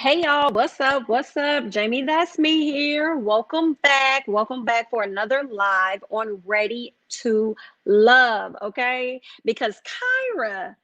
Hey y'all, what's up? What's up? Jamie, that's me here. Welcome back. Welcome back for another live on Ready to Love, okay? Because Kyra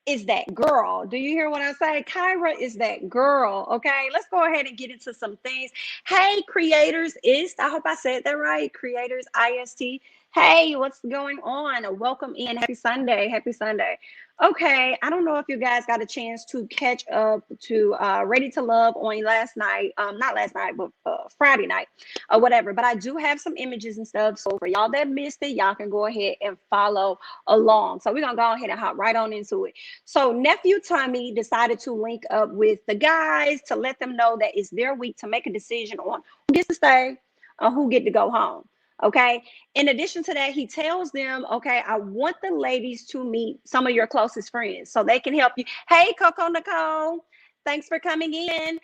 is that girl. Do you hear what I say? Kyra is that girl, okay? Let's go ahead and get into some things. Hey, creators, I hope I said that right. Creators, IST. Hey, what's going on? Welcome in. Happy Sunday. Happy Sunday. Okay, I don't know if you guys got a chance to catch up to Ready to Love on last night. Not last night, but Friday night or whatever. But I do have some images and stuff. So for y'all that missed it, y'all can go ahead and follow along. So we're going to go ahead and hop right on into it. So nephew Tommy decided to link up with the guys to let them know that it's their week to make a decision on who gets to stay or who get to go home. Okay. In addition to that, he tells them, okay, I want the ladies to meet some of your closest friends so they can help you. Hey, Coco Nicole, thanks for coming in.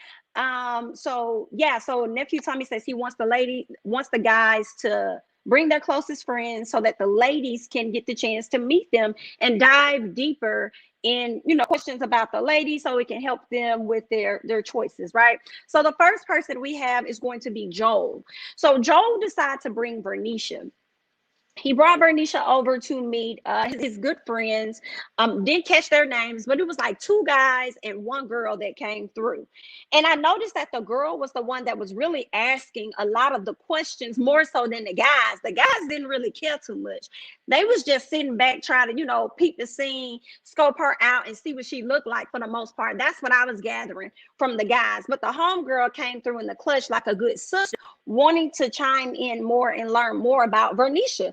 So nephew Tommy says he wants the guys to bring their closest friends so that the ladies can get the chance to meet them and dive deeper in questions about the ladies so it can help them with their choices, right? So the first person we have is going to be Joel. So Joel decided to bring Bernicia. He brought Bernicia over to meet his good friends. Didn't catch their names, but it was like two guys and one girl that came through. And I noticed that the girl was the one that was really asking a lot of the questions more so than the guys. The guys didn't really care too much. They was just sitting back trying to, peep the scene, scope her out and see what she looked like for the most part. That's what I was gathering from the guys. But the homegirl came through in the clutch like a good sister wanting to chime in more and learn more about Vernisha.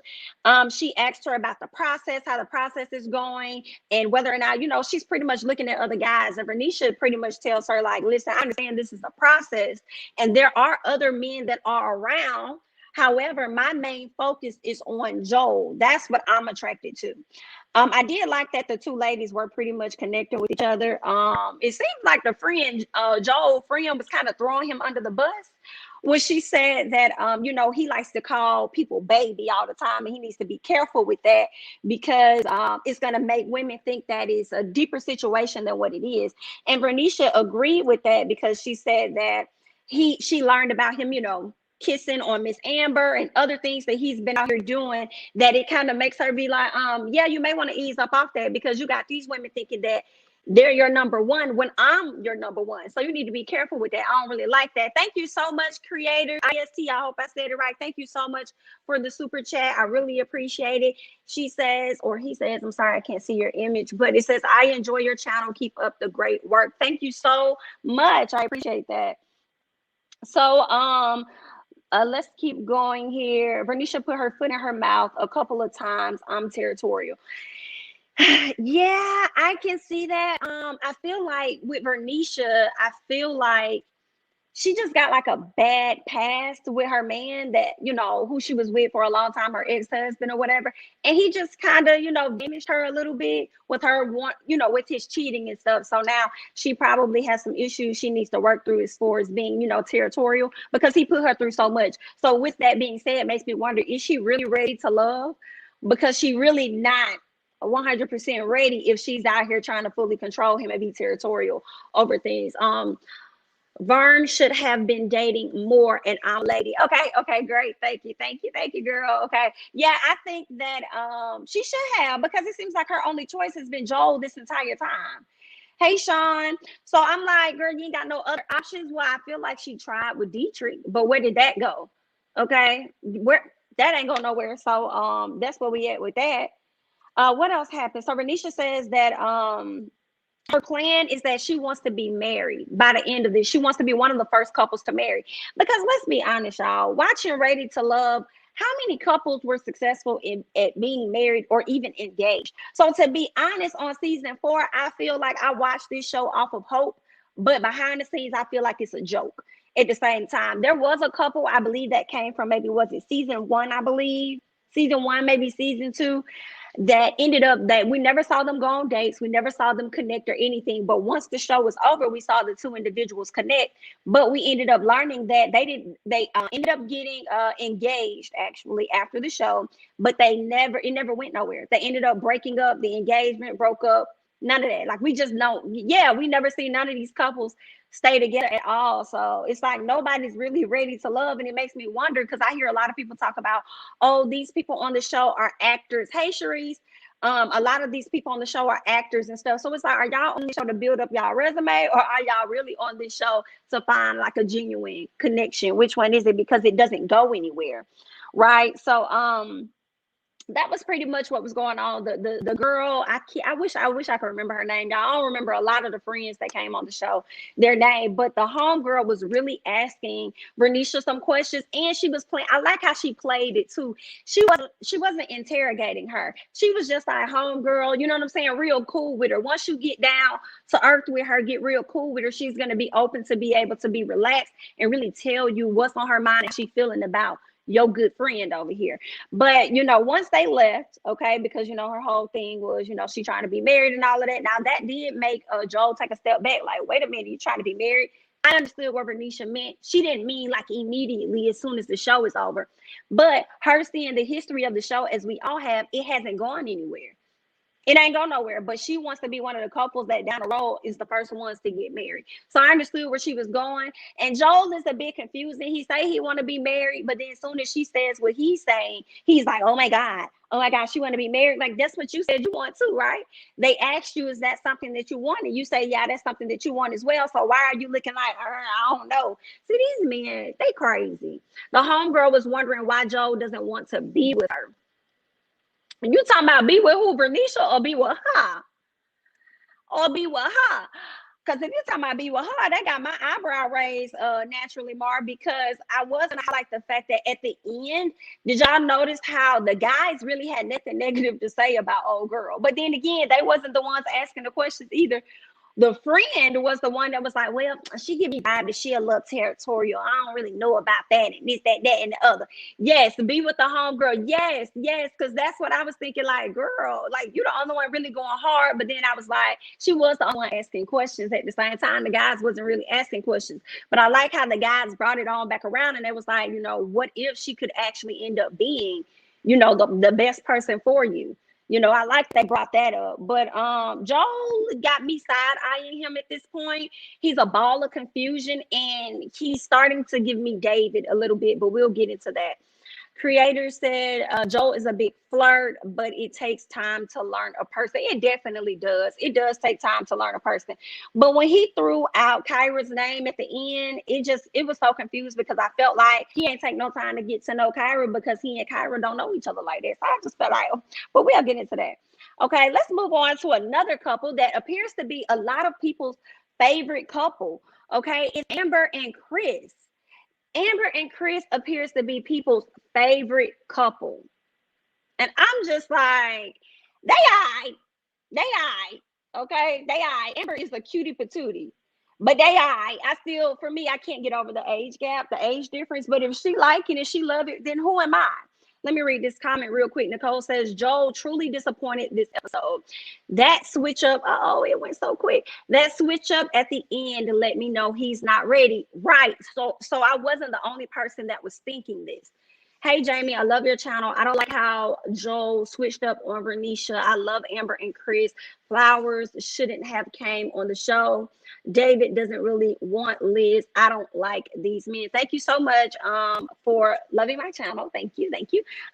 She asked her about the process, how the process is going, and whether or not, she's pretty much looking at other guys. And Vernisha pretty much tells her, like, listen, I understand this is a process, and there are other men that are around. However, my main focus is on Joel. That's what I'm attracted to. I did like that the two ladies were pretty much connecting with each other. It seemed like the friend, Joel friend, was kind of throwing him under the bus when she said that, he likes to call people baby all the time, and he needs to be careful with that because it's going to make women think that it's a deeper situation than what it is. And Vernisha agreed with that because she said that she learned about him, kissing on Miss Amber and other things that he's been out here doing, that it kind of makes her be like, yeah, you may want to ease up off that because you got these women thinking that they're your number one when I'm your number one. So you need to be careful with that. I don't really like that. Thank you so much, creator IST. I hope I said it right. Thank you so much for the super chat. I really appreciate it. She says, or he says, I'm sorry, I can't see your image, but it says, I enjoy your channel. Keep up the great work. Thank you so much. I appreciate that. So, let's keep going here. Vernisha put her foot in her mouth a couple of times. I'm territorial. Yeah, I can see that. I feel like with Vernisha, I feel like she just got like a bad past with her man that, who she was with for a long time, her ex-husband or whatever. And he just kind of, damaged her a little bit with her with his cheating and stuff. So now she probably has some issues she needs to work through as far as being, territorial, because he put her through so much. So with that being said, it makes me wonder, is she really ready to love? Because she really not 100% ready if she's out here trying to fully control him and be territorial over things. Vern should have been dating more, and I'm lady. Okay, great. Thank you, girl. Okay. Yeah, I think that she should have, because it seems like her only choice has been Joel this entire time. Hey, Sean. So I'm like, girl, you ain't got no other options. Well, I feel like she tried with Dietrich, but where did that go? Okay. Where that ain't going nowhere. So that's where we at with that. What else happened? So Renisha says that her plan is that she wants to be married by the end of this. She wants to be one of the first couples to marry. Because let's be honest, y'all, watching Ready to Love, how many couples were successful at being married or even engaged? So to be honest, on season 4, I feel like I watched this show off of hope, but behind the scenes, I feel like it's a joke. At the same time, there was a couple, I believe, that came from, maybe was it season 1, I believe, season 1, maybe season 2, that ended up that we never saw them go on dates. We never saw them connect or anything. But once the show was over, we saw the two individuals connect. But we ended up learning that they ended up getting engaged actually after the show, but it never went nowhere. They ended up breaking up. The engagement broke up. None of that. Like, we just know, yeah, we never see none of these couples stay together at all. So it's like nobody's really ready to love. And it makes me wonder, because I hear a lot of people talk about, oh, these people on the show are actors. Hey, Sharice. A lot of these people on the show are actors and stuff. So it's like, are y'all on the show to build up y'all resume, or are y'all really on this show to find like a genuine connection? Which one is it? Because it doesn't go anywhere, right? So that was pretty much what was going on. The girl, I wish I could remember her name. I don't remember a lot of the friends that came on the show, their name, but the homegirl was really asking Vernisha some questions, and she was playing. I like how she played it too. She wasn't interrogating her. She was just like, homegirl, you know what I'm saying? Real cool with her. Once you get down to earth with her, get real cool with her, she's gonna be open to be able to be relaxed and really tell you what's on her mind and she feeling about your good friend over here. But once they left, okay, because her whole thing was, she trying to be married and all of that. Now that did make Joel take a step back, like, wait a minute, you trying to be married? I understood what Vernisha meant. She didn't mean like immediately as soon as the show is over, but her seeing the history of the show, as we all have, it hasn't gone anywhere. It ain't go nowhere, but she wants to be one of the couples that down the road is the first ones to get married. So I understood where she was going. And Joel is a bit confusing. He say he want to be married, but then as soon as she says what he's saying, he's like, oh my God, she want to be married. Like, that's what you said you want too, right? They asked you, is that something that you want? And you say, yeah, that's something that you want as well. So why are you looking like, I don't know. See, these men, they crazy. The homegirl was wondering why Joel doesn't want to be with her. And you talking about be with who, Vernisha, or be with her? Or be with her? Because if you're talking about be with her, that got my eyebrow raised naturally, Mar, because I was gonna highlight the fact that at the end, did y'all notice how the guys really had nothing negative to say about old girl? But then again, they wasn't the ones asking the questions either. The friend was the one that was like, well, she give me vibe that she a little territorial. I don't really know about that and this, that, and the other. Yes, be with the homegirl. Yes, because that's what I was thinking. Like, girl, like you the only one really going hard. But then I was like, she was the only one asking questions at the same time. The guys wasn't really asking questions. But I like how the guys brought it on back around, and they was like, what if she could actually end up being, the best person for you? I like they brought that up. But Joel got me side-eyeing him at this point. He's a ball of confusion, and he's starting to give me David a little bit, but we'll get into that. Creator said Joel is a big flirt, but it takes time to learn a person. It definitely does. It does take time to learn a person. But when he threw out Kyra's name at the end, it was so confused because I felt like he ain't take no time to get to know Kyra because he and Kyra don't know each other like that. So I just felt like, but we'll get into that. Okay, let's move on to another couple that appears to be a lot of people's favorite couple. Okay, it's Amber and Chris. Amber and Chris appears to be people's favorite couple. And I'm just like, they okay? They Amber is a cutie patootie. But for me, I can't get over the age gap, the age difference. But if she like it and she love it, then who am I? Let me read this comment real quick. Nicole says, Joel truly disappointed this episode. That switch up, it went so quick. That switch up at the end to let me know he's not ready. Right. So I wasn't the only person that was thinking this. Hey, Jamie, I love your channel. I don't like how Joel switched up on Vernisha. I love Amber and Chris. Flowers shouldn't have came on the show. David doesn't really want Liz. I don't like these men. Thank you so much for loving my channel. Thank you.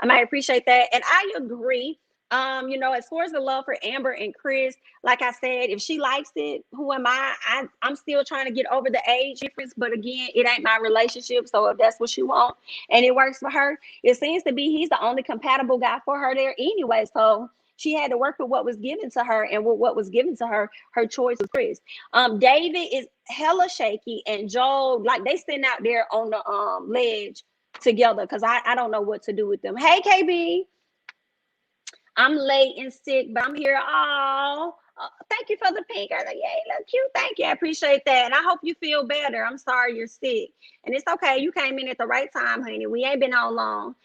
I appreciate that. And I agree. As far as the love for Amber and Chris, like I said, if she likes it, who am I? I'm still trying to get over the age difference, but again, it ain't my relationship. So if that's what she wants and it works for her, it seems to be he's the only compatible guy for her there anyway. So she had to work with what was given to her, and with what was given to her, her choice was Chris. David is hella shaky, and Joel, like they sitting out there on the ledge together because I don't know what to do with them. Hey, KB. I'm late and sick, but I'm here. Thank you for the pink. Yay, look cute. Thank you. I appreciate that. And I hope you feel better. I'm sorry you're sick. And it's okay. You came in at the right time, honey. We ain't been on long.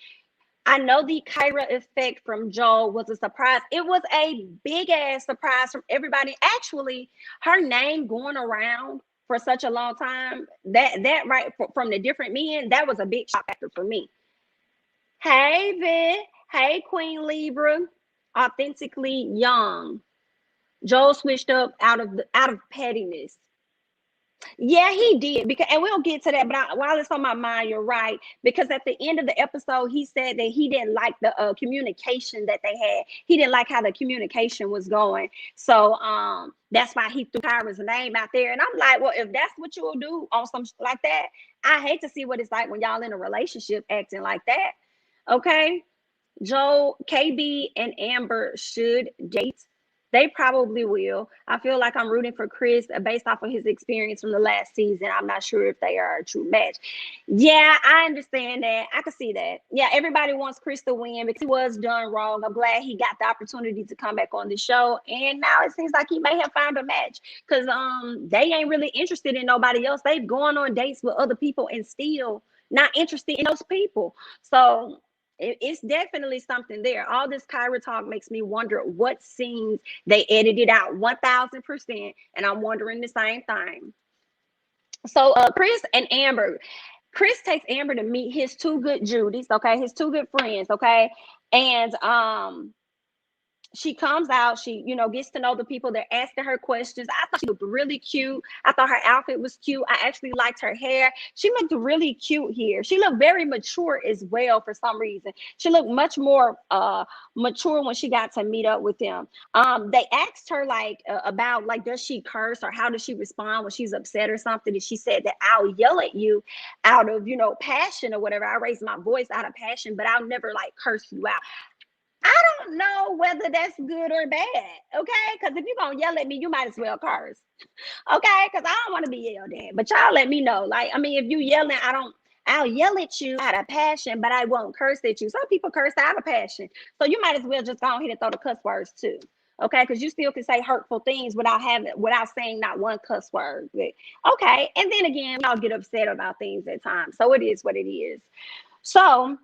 I know the Kyra effect from Joel was a surprise. It was a big ass surprise from everybody. Actually, her name going around for such a long time, that right from the different men, that was a big shock factor for me. Hey, Vic. Hey, Queen Libra. Authentically young. Joel switched up out of pettiness. Yeah, he did, and we'll get to that. But while it's on my mind, you're right, because at the end of the episode, he said that he didn't like the communication that they had. He didn't like how the communication was going. So that's why he threw Kyra's name out there. And I'm like, well, if that's what you'll do on something like that, I hate to see what it's like when y'all in a relationship acting like that. Okay. Joel, KB, and Amber should date. They probably will. I feel like I'm rooting for Chris based off of his experience from the last season. I'm not sure if they are a true match. Yeah, I understand that. I can see that. Yeah, everybody wants Chris to win because he was done wrong. I'm glad he got the opportunity to come back on the show. And now it seems like he may have found a match because they ain't really interested in nobody else. They've gone on dates with other people and still not interested in those people. So it's definitely something there. All this Kyra talk makes me wonder what scenes they edited out 1000%, and I'm wondering the same thing. So Chris and Amber. Chris takes Amber to meet his two good Judys, okay, his two good friends, okay, and she comes out, she, gets to know the people. They're asking her questions. I thought she looked really cute. I thought her outfit was cute. I actually liked her hair. She looked really cute here. She looked very mature as well for some reason. She looked much more mature when she got to meet up with them. They asked her about does she curse or how does she respond when she's upset or something? And she said that I'll yell at you out of, passion or whatever. I raise my voice out of passion, but I'll never curse you out. I don't don't know whether that's good or bad. Okay, because if you're gonna yell at me, you might as well curse. Okay, because I don't want to be yelled at. But y'all let me know. Like, I mean, if you yelling, I'll yell at you out of passion, but I won't curse at you. Some people curse out of passion. So you might as well just go ahead and throw the cuss words too. Okay, because you still can say hurtful things without saying not one cuss word. But, okay, and then again, we all get upset about things at times. So it is what it is. So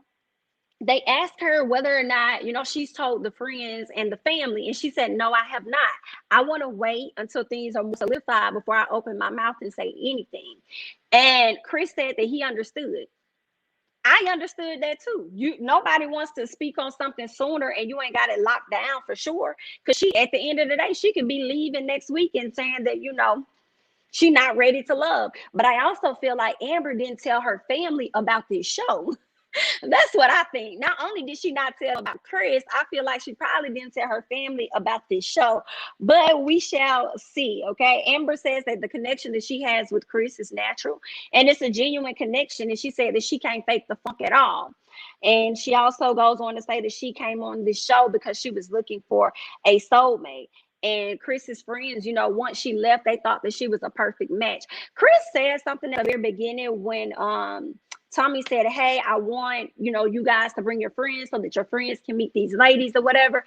they asked her whether or not, she's told the friends and the family, and she said, no, I have not. I want to wait until things are more solidified before I open my mouth and say anything. And Chris said that he understood. I understood that too. Nobody wants to speak on something sooner and you ain't got it locked down for sure. Because she, at the end of the day, she could be leaving next week and saying that, she's not ready to love. But I also feel like Amber didn't tell her family about this show. That's what I think. Not only did she not tell about Chris, I feel like she probably didn't tell her family about this show, but we shall see. Okay. Amber says that the connection that she has with Chris is natural and it's a genuine connection. And she said that she can't fake the funk at all. And she also goes on to say that she came on this show because she was looking for a soulmate. And Chris's friends, once she left, they thought that she was a perfect match. Chris said something at the very beginning when Tommy said, hey, I want, you guys to bring your friends so that your friends can meet these ladies or whatever.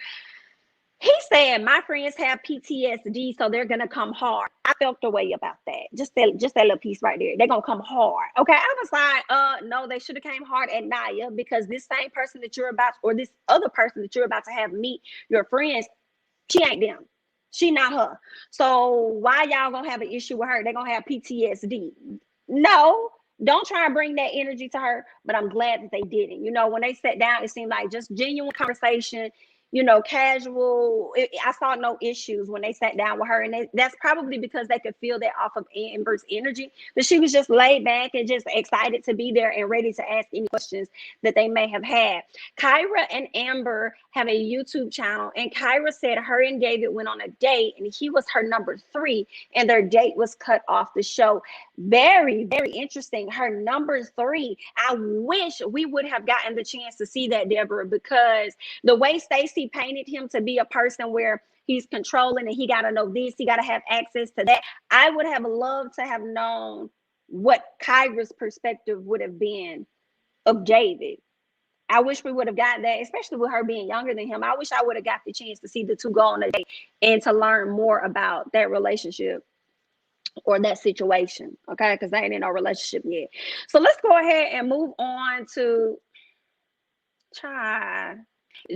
He said, my friends have PTSD, so they're going to come hard. I felt the way about that. Just that little piece right there. They're going to come hard. Okay. I was like, no, they should have came hard at Naya because this same person that you're about, or this other person that you're about to have meet your friends, she ain't them. She not her. So why y'all going to have an issue with her? They're going to have PTSD. No. Don't try and bring that energy to her, but I'm glad that they didn't. When they sat down, it seemed like just genuine conversation, casual. I saw no issues when they sat down with her. And that's probably because they could feel that off of Amber's energy, that she was just laid back and just excited to be there and ready to ask any questions that they may have had. Kyra and Amber have a YouTube channel, and Kyra said her and David went on a date and he was her number 3 and their date was cut off the show. Very, very interesting. Her number 3. I wish we would have gotten the chance to see that, Deborah, because the way Stacey painted him to be a person where he's controlling and he got to know this, he got to have access to that. I would have loved to have known what Kyra's perspective would have been of David. I wish we would have got that, especially with her being younger than him. I wish I would have got the chance to see the two go on a date and to learn more about that relationship or that situation, okay? Because they ain't in no relationship yet. So let's go ahead and move on to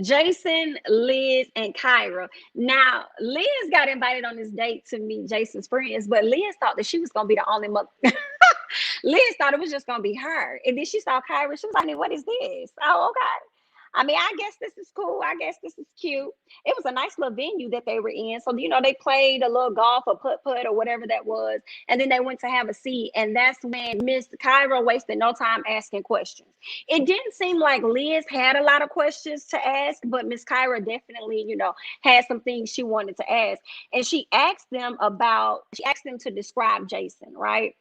Jason, Liz, and Kyra. Now, Liz got invited on this date to meet Jason's friends, but Liz thought that she was going to be the only mother. Liz thought it was just going to be her. And then she saw Kyra. She was like, what is this? Oh, okay. I mean, I guess this is cool. I guess this is cute. It was a nice little venue that they were in. So, they played a little golf or putt-putt or whatever that was. And then they went to have a seat. And that's when Miss Kyra wasted no time asking questions. It didn't seem like Liz had a lot of questions to ask, but Miss Kyra definitely, had some things she wanted to ask. And she asked them to describe Jason, right?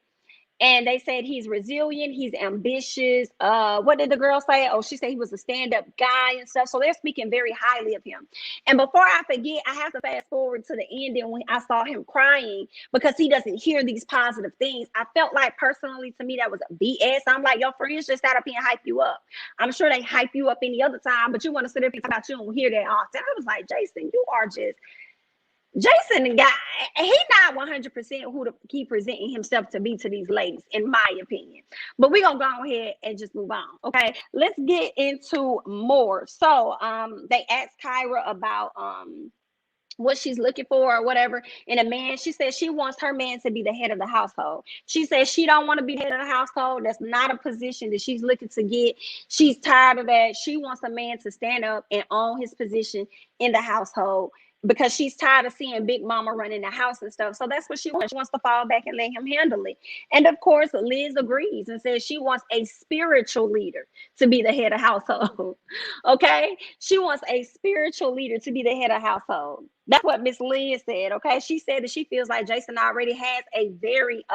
And they said he's resilient, he's ambitious. What did the girl say? Oh, she said he was a stand-up guy and stuff. So they're speaking very highly of him. And before I forget, I have to fast forward to the ending when I saw him crying because he doesn't hear these positive things. I felt like personally, to me, that was a BS. I'm like, your friends just sat up here and hype you up. I'm sure they hype you up any other time, but you want to sit up and talk about you and hear that often. I was like, Jason, you are just... Jason got, he not 100% who to keep presenting himself to be to these ladies, in my opinion. But we're going to go ahead and just move on. Okay, let's get into more. So they asked Kyra about what she's looking for or whatever in a man. She said she wants her man to be the head of the household. She said she don't want to be the head of the household. That's not a position that she's looking to get. She's tired of that. She wants a man to stand up and own his position in the household, because she's tired of seeing Big Mama running the house and stuff. So that's what she wants. She wants to fall back and let him handle it. And of course, Liz agrees and says she wants a spiritual leader to be the head of household. Okay? She wants a spiritual leader to be the head of household. That's what Miss Liz said. Okay? She said that she feels like Jason already has a very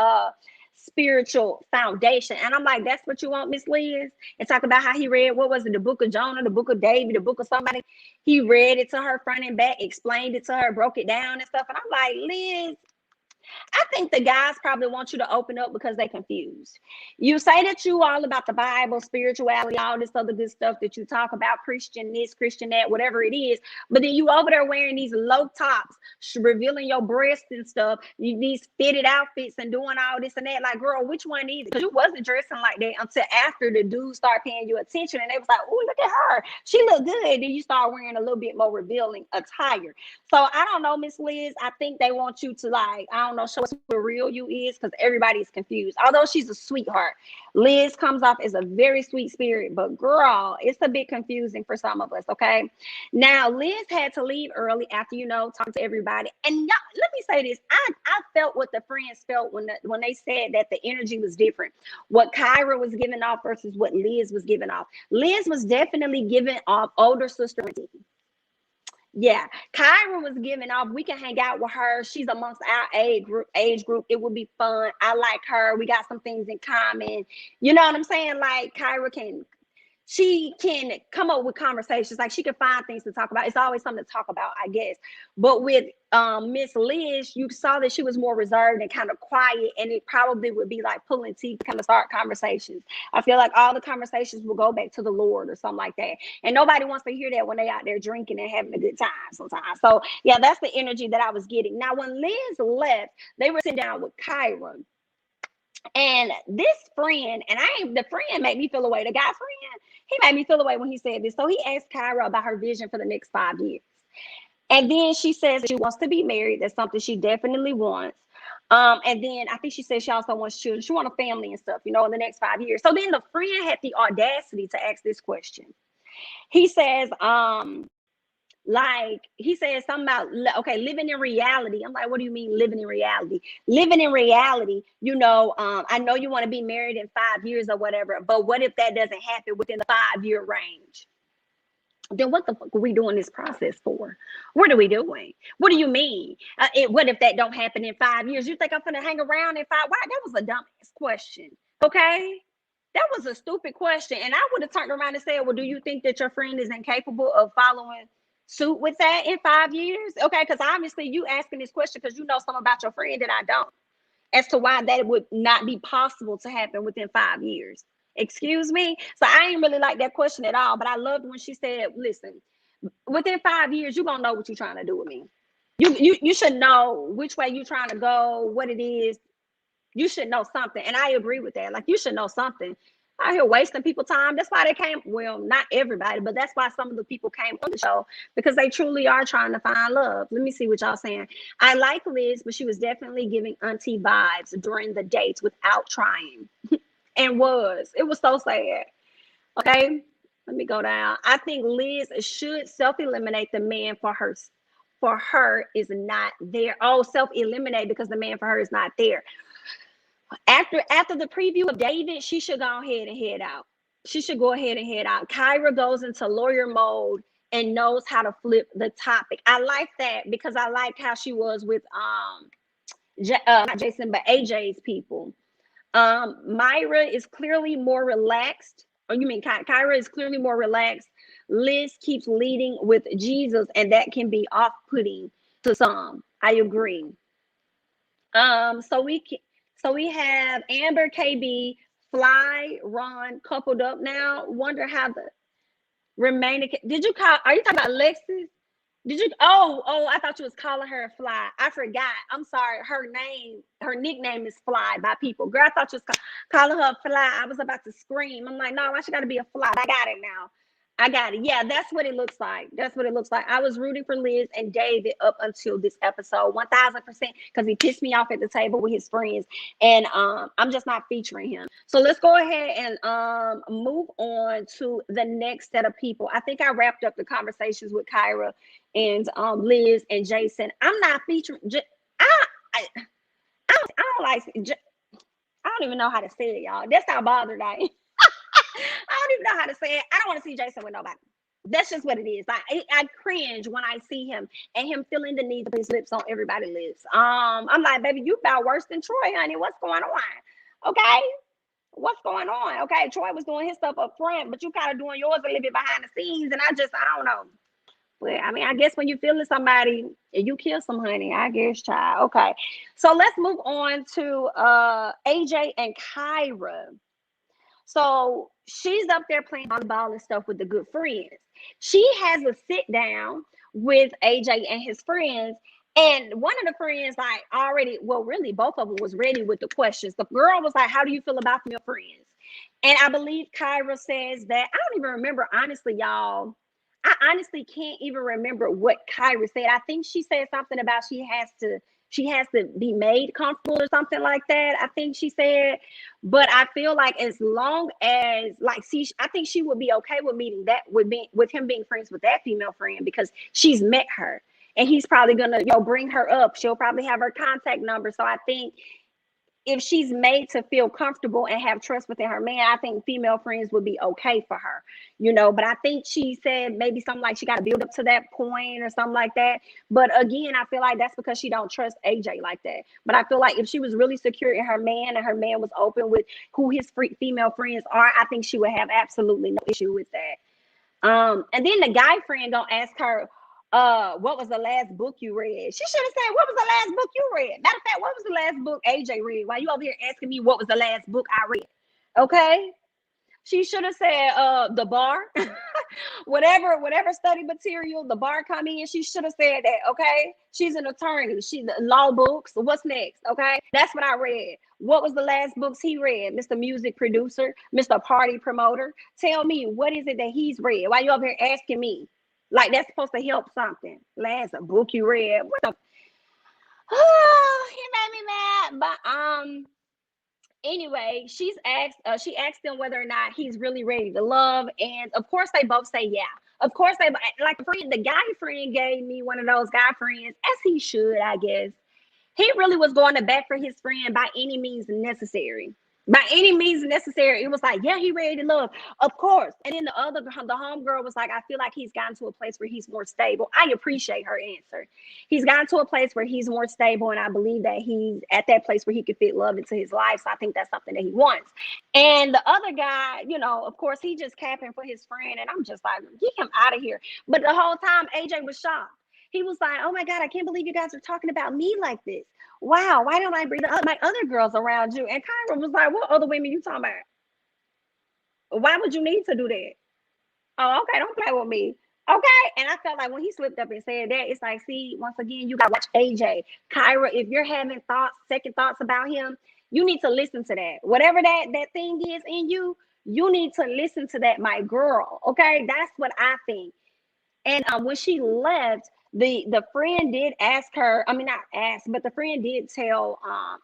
spiritual foundation. And I'm like, that's what you want, Miss Liz? And talk about how he read, what was it, the book of Jonah, the book of David, the book of somebody. He read it to her front and back, explained it to her, broke it down and stuff. And I'm like, Liz, I think the guys probably want you to open up because they're confused. You say that you all about the Bible, spirituality, all this other good stuff that you talk about, Christian this, Christian that, whatever it is. But then you over there wearing these low tops, revealing your breasts and stuff, these fitted outfits and doing all this and that. Like, girl, which one is it? Because you wasn't dressing like that until after the dudes start paying you attention. And they was like, oh, look at her. She look good. Then you start wearing a little bit more revealing attire. So I don't know, Miss Liz. I think they want you to, like, I don't know, show us who the real you is, because everybody's confused. Although she's a sweetheart, Liz comes off as a very sweet spirit, but girl, it's a bit confusing for some of us. Okay, now Liz had to leave early after, you know, talking to everybody. And y'all, let me say this, I felt what the friends felt when they said that the energy was different, what Kyra was giving off versus what Liz was giving off. Liz was definitely giving off older sister. Yeah, Kyra was giving off, we can hang out with her. She's amongst our age group. It would be fun. I like her. We got some things in common. You know what I'm saying? Like, Kyra she can come up with conversations. Like, she can find things to talk about. It's always something to talk about, I guess. But with Miss Liz, you saw that she was more reserved and kind of quiet, and it probably would be like pulling teeth to kind of start conversations. I feel like all the conversations will go back to the Lord or something like that. And nobody wants to hear that when they out there drinking and having a good time sometimes. So yeah, that's the energy that I was getting. Now, when Liz left, they were sitting down with Kyra. And this friend, the friend made me feel away. The guy friend, he made me feel away when he said this. So he asked Kyra about her vision for the next 5 years. And then she says that she wants to be married. That's something she definitely wants. And then I think she said she also wants children. She wants a family and stuff, you know, in the next 5 years. So then the friend had the audacity to ask this question. He says, like, he said something about, okay, living in reality. I'm like, what do you mean living in reality? Living in reality, you know, I know you want to be married in 5 years or whatever, but what if that doesn't happen within the 5-year range? Then what the fuck are we doing this process for? What are we doing? What do you mean? What if that don't happen in 5 years? You think I'm gonna hang around in 5? Wow, that was a dumbass question. Okay, that was a stupid question. And I would have turned around and said, well, do you think that your friend is incapable of following suit with that in 5 years? Okay, because obviously you asking this question because you know something about your friend that I don't, as to why that would not be possible to happen within 5 years. Excuse me? So I ain't really like that question at all, but I loved when she said, listen, within 5 years, you're gonna know what you're trying to do with me. You should know which way you're trying to go, what it is. You should know something. And I agree with that. Like, you should know something. Out here wasting people time. That's why they came. Well, not everybody, but that's why some of the people came on the show, because they truly are trying to find love. Let me see what y'all saying. I like Liz, but she was definitely giving auntie vibes during the dates without trying. And it was so sad. Okay, let me go down. I think Liz should self-eliminate the man for her is not there. Oh, self-eliminate because the man for her is not there. After the preview of David, she should go ahead and head out. She should go ahead and head out. Kyra goes into lawyer mode and knows how to flip the topic. I like that because I like how she was with not Jason, but AJ's people. Myra is clearly more relaxed. Or you mean Kyra is clearly more relaxed. Liz keeps leading with Jesus, and that can be off-putting to some. I agree. So we have Amber, KB, Fly, Ron coupled up now. Wonder how the remaining. Did you call? Are you talking about Alexis? Did you? Oh, I thought you was calling her Fly. I forgot. I'm sorry. Her nickname is Fly by people. Girl, I thought you was calling her Fly. I was about to scream. I'm like, no, why she got to be a Fly? I got it now. I got it. Yeah, that's what it looks like. That's what it looks like. I was rooting for Liz and David up until this episode, 1000%, because he pissed me off at the table with his friends, and I'm just not featuring him. So let's go ahead and move on to the next set of people. I think I wrapped up the conversations with Kyra and Liz and Jason. I'm not featuring. I don't like. I don't even know how to say it, y'all. That's how bothered I am. I don't even know how to say it. I don't want to see Jason with nobody. That's just what it is. Like, I cringe when I see him and him feeling the need to put his lips on everybody's lips. I'm like, baby, you about worse than Troy, honey. What's going on? Okay, what's going on? Okay, Troy was doing his stuff up front, but you kind of doing yours a little bit behind the scenes, and I don't know. But I mean, I guess when you feeling somebody, you kill some honey. I guess, child. Okay, so let's move on to AJ and Kyra. So she's up there playing volleyball and stuff with the good friends. She has a sit down with AJ and his friends. And one of the friends, like, already, well, really, both of them was ready with the questions. The girl was like, how do you feel about your friends? And I believe Kyra says that, I don't even remember, honestly, y'all. I honestly can't even remember what Kyra said. I think she said something about she has to be made comfortable or something like that. I think she said, but I feel like as long as, like, see, I think she would be okay with meeting that, with him being friends with that female friend, because she's met her and he's probably gonna, bring her up. She'll probably have her contact number. So I think if she's made to feel comfortable and have trust within her man, I think female friends would be okay for her, But I think she said maybe something like she got to build up to that point or something like that. But again, I feel like that's because she don't trust AJ like that. But I feel like if she was really secure in her man and her man was open with who his female friends are, I think she would have absolutely no issue with that. And then the guy friend gonna ask her, what was the last book you read? She should have said, what was the last book you read? Matter of fact, what was the last book AJ read? Why you over here asking me what was the last book I read? Okay. She should have said, the bar, whatever study material the bar come in. She should have said that. Okay, she's an attorney. She law books. What's next? Okay, that's what I read. What was the last books he read, Mr. Music Producer, Mr. Party Promoter? Tell me, what is it that he's read? Why you over here asking me? Like that's supposed to help something. Last book you read? What the? Oh, he made me mad. But anyway, she asked him whether or not he's really ready to love, and of course they both say yeah. Of course they, like, the guy friend gave me one of those guy friends, as he should, I guess. He really was going to bat for his friend by any means necessary. By any means necessary. It was like, yeah, he ready to love, of course. And then the homegirl was like, I feel like he's gotten to a place where he's more stable. I appreciate her answer. He's gotten to a place where he's more stable, and I believe that he's at that place where he can fit love into his life. So I think that's something that he wants. And the other guy, of course, he just capping for his friend, and I'm just like, get him out of here. But the whole time, AJ was shocked. He was like, oh my God, I can't believe you guys are talking about me like this. Wow, why don't I bring my other girls around you? And Kyra was like, what other women you talking about? Why would you need to do that? Oh, okay, don't play with me. Okay. And I felt like when he slipped up and said that, it's like, see, once again, you got to watch AJ. Kyra, if you're having second thoughts about him, you need to listen to that. Whatever that thing is in you, you need to listen to that, my girl. Okay. That's what I think. And when she left, the friend did ask her, I mean, not ask, but the friend did tell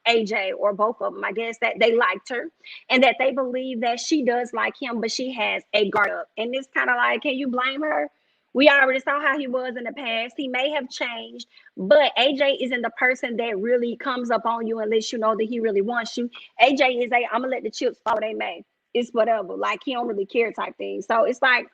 AJ, or both of them, I guess, that they liked her and that they believe that she does like him, but she has a guard up. And it's kind of like, can you blame her? We already saw how he was in the past. He may have changed, but AJ isn't the person that really comes up on you and lets you know that he really wants you. AJ is I'm gonna let the chips fall where they may. It's whatever. Like, he don't really care type thing. So it's like,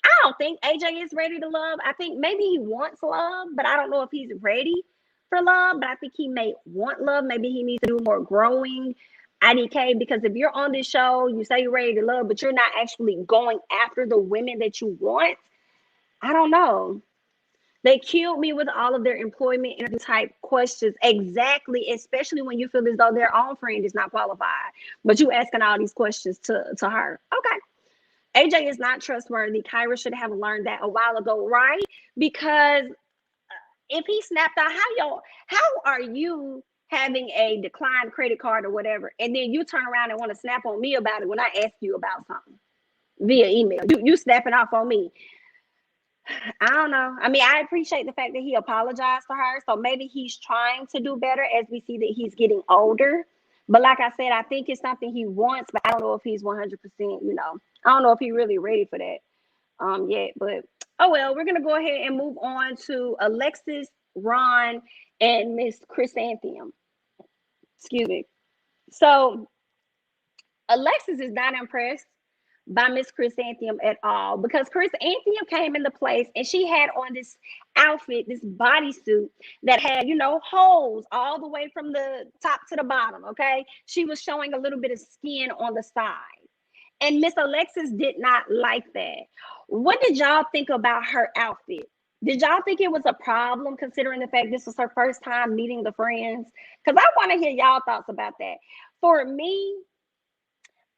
I don't think AJ is ready to love. I think maybe he wants love, but I don't know if he's ready for love. But I think he may want love. Maybe he needs to do more growing. IDK, because if you're on this show, you say you're ready to love, but you're not actually going after the women that you want. I don't know. They killed me with all of their employment interview type questions. Exactly, especially when you feel as though their own friend is not qualified, but you asking all these questions to her. Okay. AJ is not trustworthy. Kyra should have learned that a while ago, right? Because if he snapped out, how are you having a declined credit card or whatever, and then you turn around and want to snap on me about it when I ask you about something via email? You snapping off on me. I don't know. I mean, I appreciate the fact that he apologized to her. So maybe he's trying to do better as we see that he's getting older. But like I said, I think it's something he wants, but I don't know if he's 100%, I don't know if he's really ready for that yet. But oh well, we're gonna go ahead and move on to Alexis, Ron, and Miss Chrysanthemum. Excuse me. So Alexis is not impressed by Miss Chrysanthemum at all, because Chrysanthemum came into place and she had on this outfit, this bodysuit that had, holes all the way from the top to the bottom. Okay. She was showing a little bit of skin on the side. And Miss Alexis did not like that. What did y'all think about her outfit? Did y'all think it was a problem, considering the fact this was her first time meeting the friends? Because I want to hear y'all thoughts about that. For me,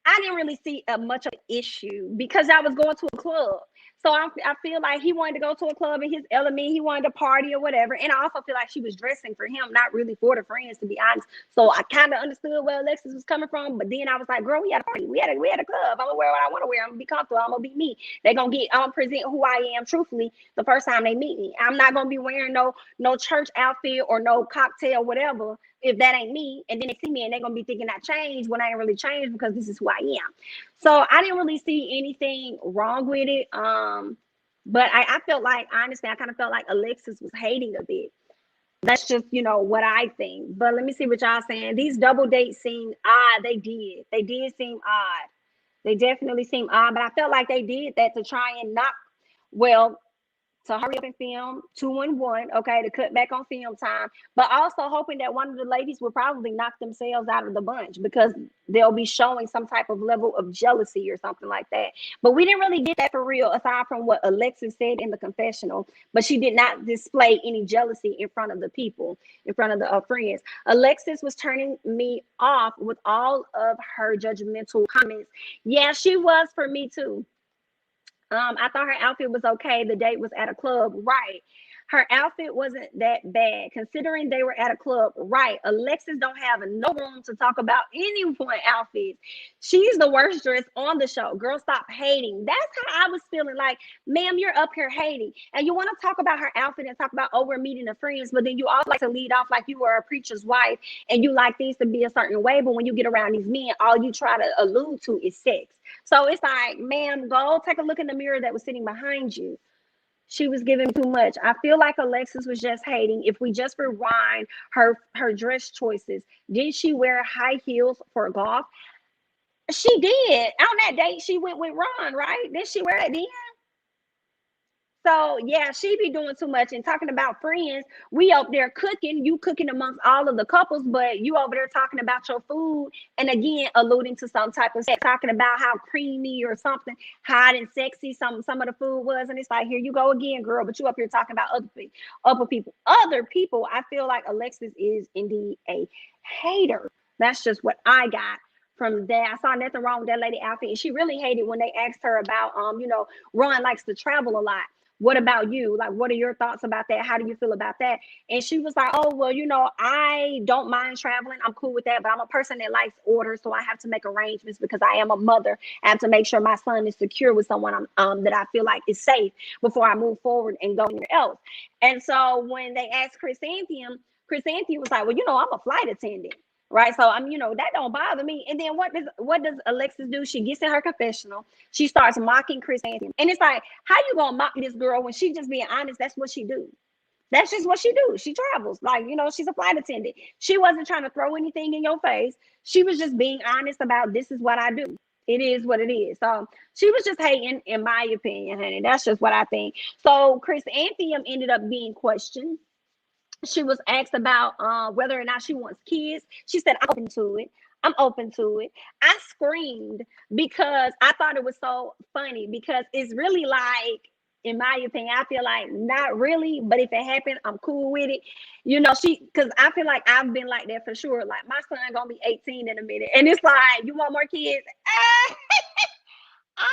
I didn't really see much of an issue because I was going to a club. So I feel like he wanted to go to a club in his element. He wanted to party or whatever. And I also feel like she was dressing for him, not really for the friends, to be honest. So I kind of understood where Alexis was coming from. But then I was like, girl, we had a party. We had a club. I'm going to wear what I want to wear. I'm going to be comfortable. I'm going to be me. I'm going to present who I am truthfully the first time they meet me. I'm not going to be wearing no church outfit or no cocktail, whatever, if that ain't me. And then they see me and they're going to be thinking I changed when I ain't really changed, because this is who I am. So I didn't really see anything wrong with it. But I felt like, honestly, I kind of felt like Alexis was hating a bit. That's just, what I think. But let me see what y'all saying. These double dates seem odd. They did seem odd. They definitely seem odd. But I felt like they did that to try and to hurry up and film 2-in-1, okay, to cut back on film time, but also hoping that one of the ladies will probably knock themselves out of the bunch, because they'll be showing some type of level of jealousy or something like that. But we didn't really get that for real, aside from what Alexis said in the confessional. But she did not display any jealousy in front of the people, in front of the friends. Alexis was turning me off with all of her judgmental comments. Yeah, she was for me too. I thought her outfit was okay. The date was at a club, right? Her outfit wasn't that bad, considering they were at a club, right? Alexis don't have no room to talk about anyone outfits. She's the worst dress on the show. Girl, stop hating. That's how I was feeling. Like, ma'am, you're up here hating, and you want to talk about her outfit and talk about, oh, we're meeting the friends, but then you also like to lead off like you were a preacher's wife and you like things to be a certain way. But when you get around these men, all you try to allude to is sex. So it's like, ma'am, go take a look in the mirror that was sitting behind you. She was giving too much. I feel like Alexis was just hating. If we just rewind her dress choices, did she wear high heels for golf? She did. On that date, she went with Ron, right? Did she wear it then? So yeah, she be doing too much. And talking about friends, we up there cooking, you cooking amongst all of the couples, but you over there talking about your food, and again alluding to some type of sex, talking about how creamy or something hot and sexy some of the food was. And it's like, here you go again, girl, but you up here talking about other people. I feel like Alexis is indeed a hater. That's just what I got from that. I saw nothing wrong with that lady outfit. And she really hated when they asked her about Ron likes to travel a lot. What about you? Like, what are your thoughts about that? How do you feel about that? And she was like, oh, well, I don't mind traveling. I'm cool with that. But I'm a person that likes order. So I have to make arrangements because I am a mother. I have to make sure my son is secure with someone that I feel like is safe before I move forward and go anywhere else. And so when they asked Chrysanthemum was like, well, I'm a flight attendant. Right. So that don't bother me. And then what does Alexis do? She gets in her confessional. She starts mocking Chrysanthemum. And it's like, how you gonna mock this girl when she just being honest? That's what she do. That's just what she do. She travels. Like, she's a flight attendant. She wasn't trying to throw anything in your face. She was just being honest about, this is what I do. It is what it is. So she was just hating, in my opinion, honey. That's just what I think. So Chrysanthemum ended up being questioned. She was asked about whether or not she wants kids. She said, I'm open to it. I'm open to it. I screamed because I thought it was so funny, because it's really like, in my opinion, I feel like not really, but if it happened, I'm cool with it. Because I feel like I've been like that for sure. Like, my son gonna be 18 in a minute. And it's like, you want more kids? I'm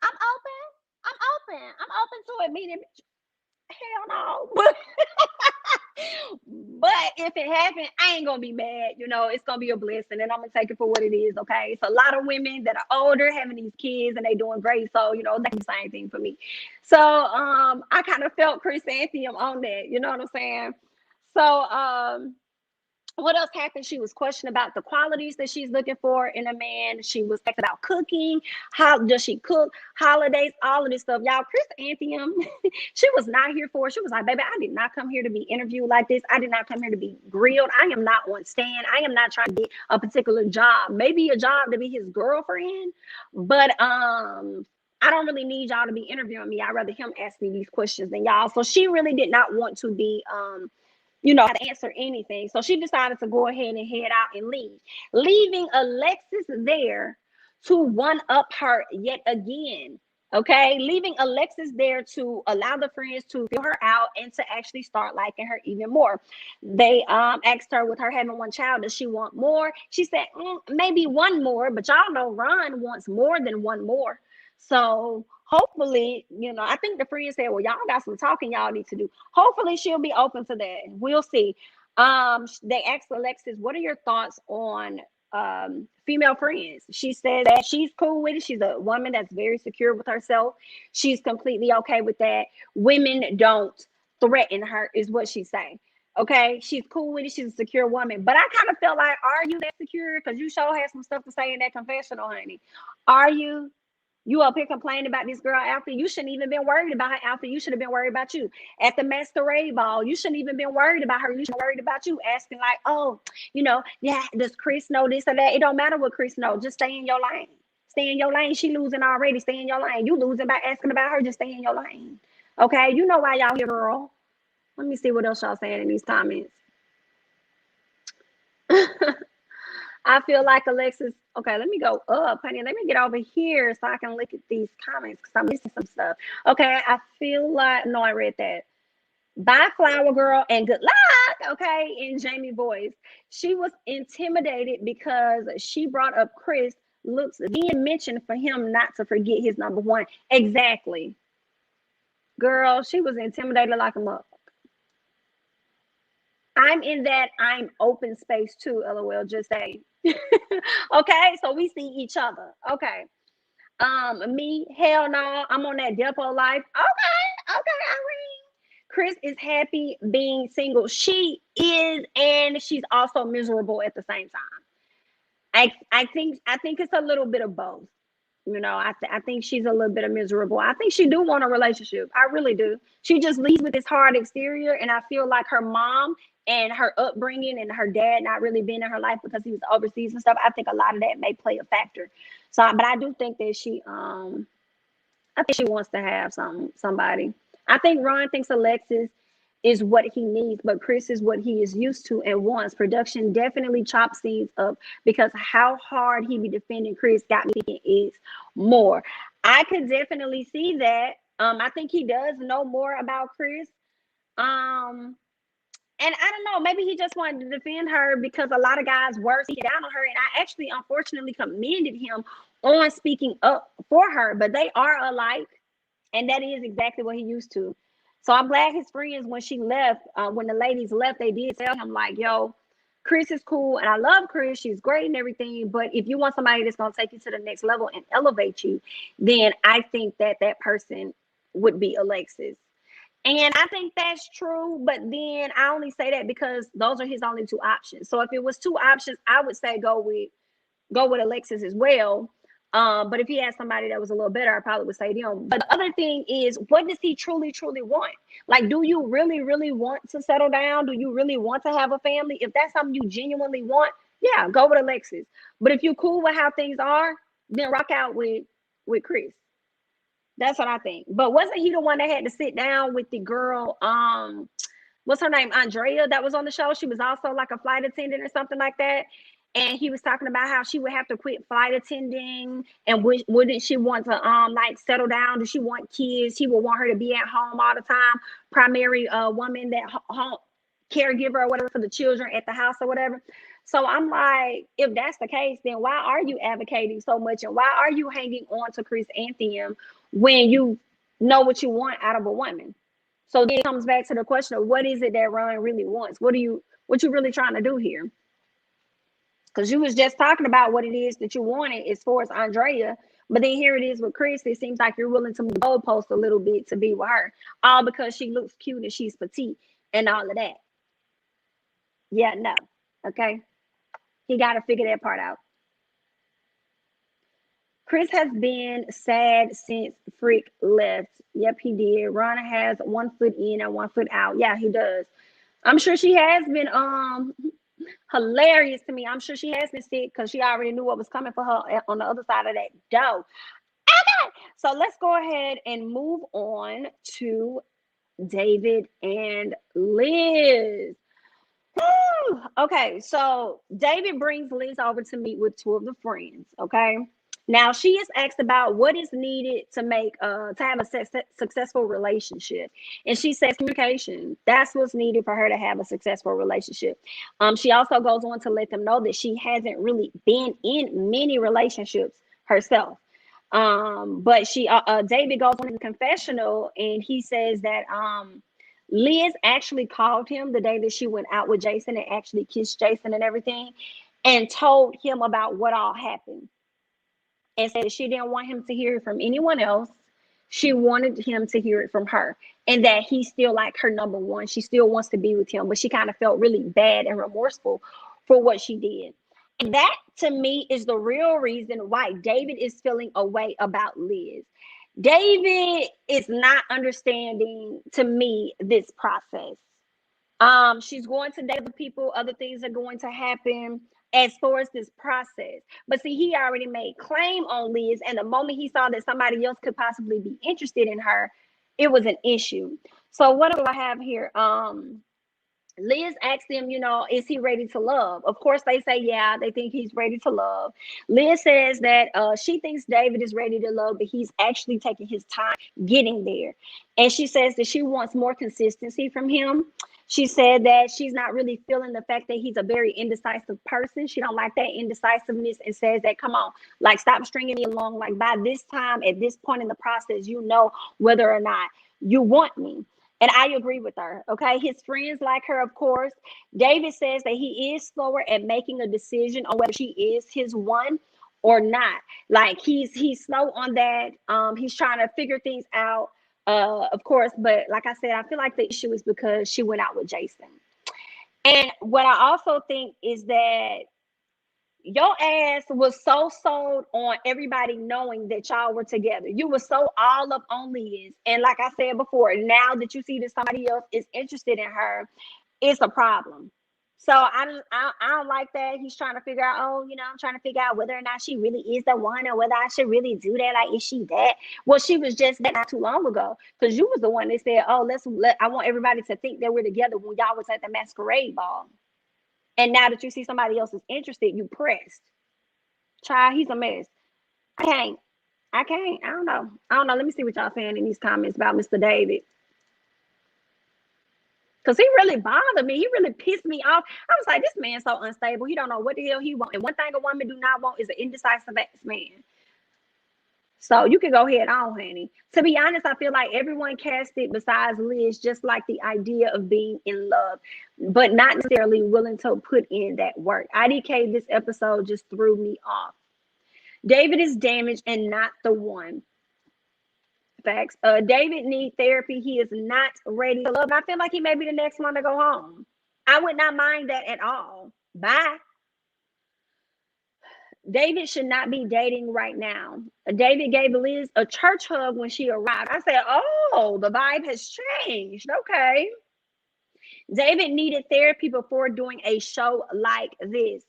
open. I'm open to it. Meaning, hell no. But if it happened, I ain't gonna be mad. It's gonna be a blessing, and I'm gonna take it for what it is. Okay, it's a lot of women that are older having these kids, and they doing great. So that's the same thing for me. So I kind of felt Chrysanthemum on that. You know what I'm saying? So What else happened? She was questioned about the qualities that she's looking for in a man. She was asked about cooking. How does she cook? Holidays, all of this stuff. Y'all, Chris Anthium, she was not here for it. She was like, baby, I did not come here to be interviewed like this. I did not come here to be grilled. I am not on stand. I am not trying to get a particular job. Maybe a job to be his girlfriend. But I don't really need y'all to be interviewing me. I'd rather him ask me these questions than y'all. So she really did not want to be to answer anything. So she decided to go ahead and head out and leave, leaving Alexis there to one up her yet again. Okay, leaving Alexis there to allow the friends to feel her out and to actually start liking her even more. They asked her, with her having one child, does she want more? She said, maybe one more, but y'all know Ron wants more than one more. So hopefully, I think the friend said, well, y'all got some talking y'all need to do. Hopefully she'll be open to that. We'll see. They asked Alexis, what are your thoughts on female friends? She said that she's cool with it. She's a woman that's very secure with herself. She's completely okay with that. Women don't threaten her, is what she's saying. Okay, she's cool with it. She's a secure woman. But I kind of felt like, are you that secure? Because you sure had some stuff to say in that confessional, honey. Are you? You up here complaining about this girl outfit. You shouldn't even been worried about her outfit. You should have been worried about you. At the masquerade ball, you shouldn't even been worried about her. You should have worried about you, asking like, oh, yeah, does Chris know this or that? It don't matter what Chris knows. Just stay in your lane. Stay in your lane. She losing already. Stay in your lane. You losing by asking about her. Just stay in your lane. Okay? You know why y'all here, girl. Let me see what else y'all saying in these comments. I feel like Alexis. Okay, let me go up, honey. Let me get over here so I can look at these comments because I'm missing some stuff. Okay, I feel like, no, I read that. Bye, flower girl, and good luck. Okay, in Jamie voice. She was intimidated because she brought up Chris looks being mentioned for him not to forget his number one. Exactly. Girl, she was intimidated like a mother. I'm in that I'm open space too, LOL, just say. Okay, so we see each other. Okay. Me, hell no, I'm on that depot life. Okay, Irene. Chris is happy being single. She is, and she's also miserable at the same time. I think it's a little bit of both. I think she's a little bit of miserable. I think she do want a relationship. I really do. She just leaves with this hard exterior, and I feel like her mom and her upbringing and her dad not really being in her life because he was overseas and stuff. I think a lot of that may play a factor. So, but I do think that I think she wants to have somebody. I think Ron thinks Alexis is what he needs, but Chris is what he is used to and wants. Production definitely chopped scenes up because how hard he be defending Chris got me thinking is more. I could definitely see that. I think he does know more about Chris. And I don't know, maybe he just wanted to defend her because a lot of guys were speaking down on her. And I actually, unfortunately, commended him on speaking up for her, but they are alike. And that is exactly what he used to. So I'm glad his friends, when she left, when the ladies left, they did tell him like, yo, Chris is cool. And I love Chris. She's great and everything. But if you want somebody that's going to take you to the next level and elevate you, then I think that person would be Alexis. And I think that's true, but then I only say that because those are his only two options. So if it was two options, I would say go with Alexis as well. But if he had somebody that was a little better, I probably would say them. But the other thing is, what does he truly, truly want? Like, do you really, really want to settle down? Do you really want to have a family? If that's something you genuinely want, yeah, go with Alexis. But if you're cool with how things are, then rock out with Chris. That's what I think. But wasn't he the one that had to sit down with the girl? What's her name? Andrea, that was on the show. She was also like a flight attendant or something like that. And he was talking about how she would have to quit flight attending, and wouldn't she want to like settle down? Does she want kids? He would want her to be at home all the time. Primary woman that home caregiver or whatever for the children at the house or whatever. So I'm like, if that's the case, then why are you advocating so much, and why are you hanging on to Chris Anthium when you know what you want out of a woman? So then it comes back to the question of what is it that Ron really wants? What you really trying to do here? Because you was just talking about what it is that you wanted as far as Andrea, but then here it is with Chris. It seems like you're willing to move the goalpost a little bit to be with her, all because she looks cute and she's petite and all of that. Yeah, no. Okay. He got to figure that part out. Chris has been sad since Freak left. Yep, he did. Ron has one foot in and one foot out. Yeah, he does. I'm sure she has been hilarious to me. I'm sure she has been sick because she already knew what was coming for her on the other side of that door. Okay, so let's go ahead and move on to David and Liz. Okay, so David brings Liz over to meet with two of the friends. Okay, now she is asked about what is needed to make to have a successful relationship, and she says communication. That's what's needed for her to have a successful relationship. She also goes on to let them know that she hasn't really been in many relationships herself. But she David goes on in the confessional and he says that Liz actually called him the day that she went out with Jason and actually kissed Jason and everything, and told him about what all happened, and said that she didn't want him to hear it from anyone else. She wanted him to hear it from her, and that he's still like her number one. She still wants to be with him, but she kind of felt really bad and remorseful for what she did. And that to me is the real reason why David is feeling a way about Liz. David is not understanding to me this process. She's going to date other people, other things are going to happen as far as this process. But see, he already made claim on Liz, and the moment he saw that somebody else could possibly be interested in her, it was an issue. So what do I have here? Liz asked him, is he ready to love? Of course, they say, yeah, they think he's ready to love. Liz says that she thinks David is ready to love, but he's actually taking his time getting there. And she says that she wants more consistency from him. She said that she's not really feeling the fact that he's a very indecisive person. She don't like that indecisiveness and says that, come on, like, stop stringing me along. Like, by this time, at this point in the process, whether or not you want me. And I agree with her. Okay. His friends like her, of course. David says that he is slower at making a decision on whether she is his one or not. Like he's slow on that. He's trying to figure things out. Of course, but like I said, I feel like the issue is because she went out with Jason. And what I also think is that your ass was so sold on everybody knowing that y'all were together. You were so all up on Liz. And like I said before, now that you see that somebody else is interested in her, it's a problem. So I don't like that. He's trying to figure out, I'm trying to figure out whether or not she really is the one or whether I should really do that. Like, is she that? Well, she was just that not too long ago, because you was the one that said, I want everybody to think that we're together when y'all was at the masquerade ball. And now that you see somebody else is interested, you pressed. Child, he's a mess. I can't. I don't know. Let me see what y'all saying in these comments about Mr. David. Because he really bothered me. He really pissed me off. I was like, this man's so unstable. He don't know what the hell he wants. And one thing a woman do not want is an indecisive ass man. So you can go ahead on, honey. To be honest, I feel like everyone casted besides Liz just like the idea of being in love, but not necessarily willing to put in that work. IDK, this episode just threw me off. David is damaged and not the one. Facts. David needs therapy. He is not ready to love. I feel like he may be the next one to go home. I would not mind that at all. Bye. David should not be dating right now. David gave Liz a church hug when she arrived. I said, oh, the vibe has changed. Okay. David needed therapy before doing a show like this.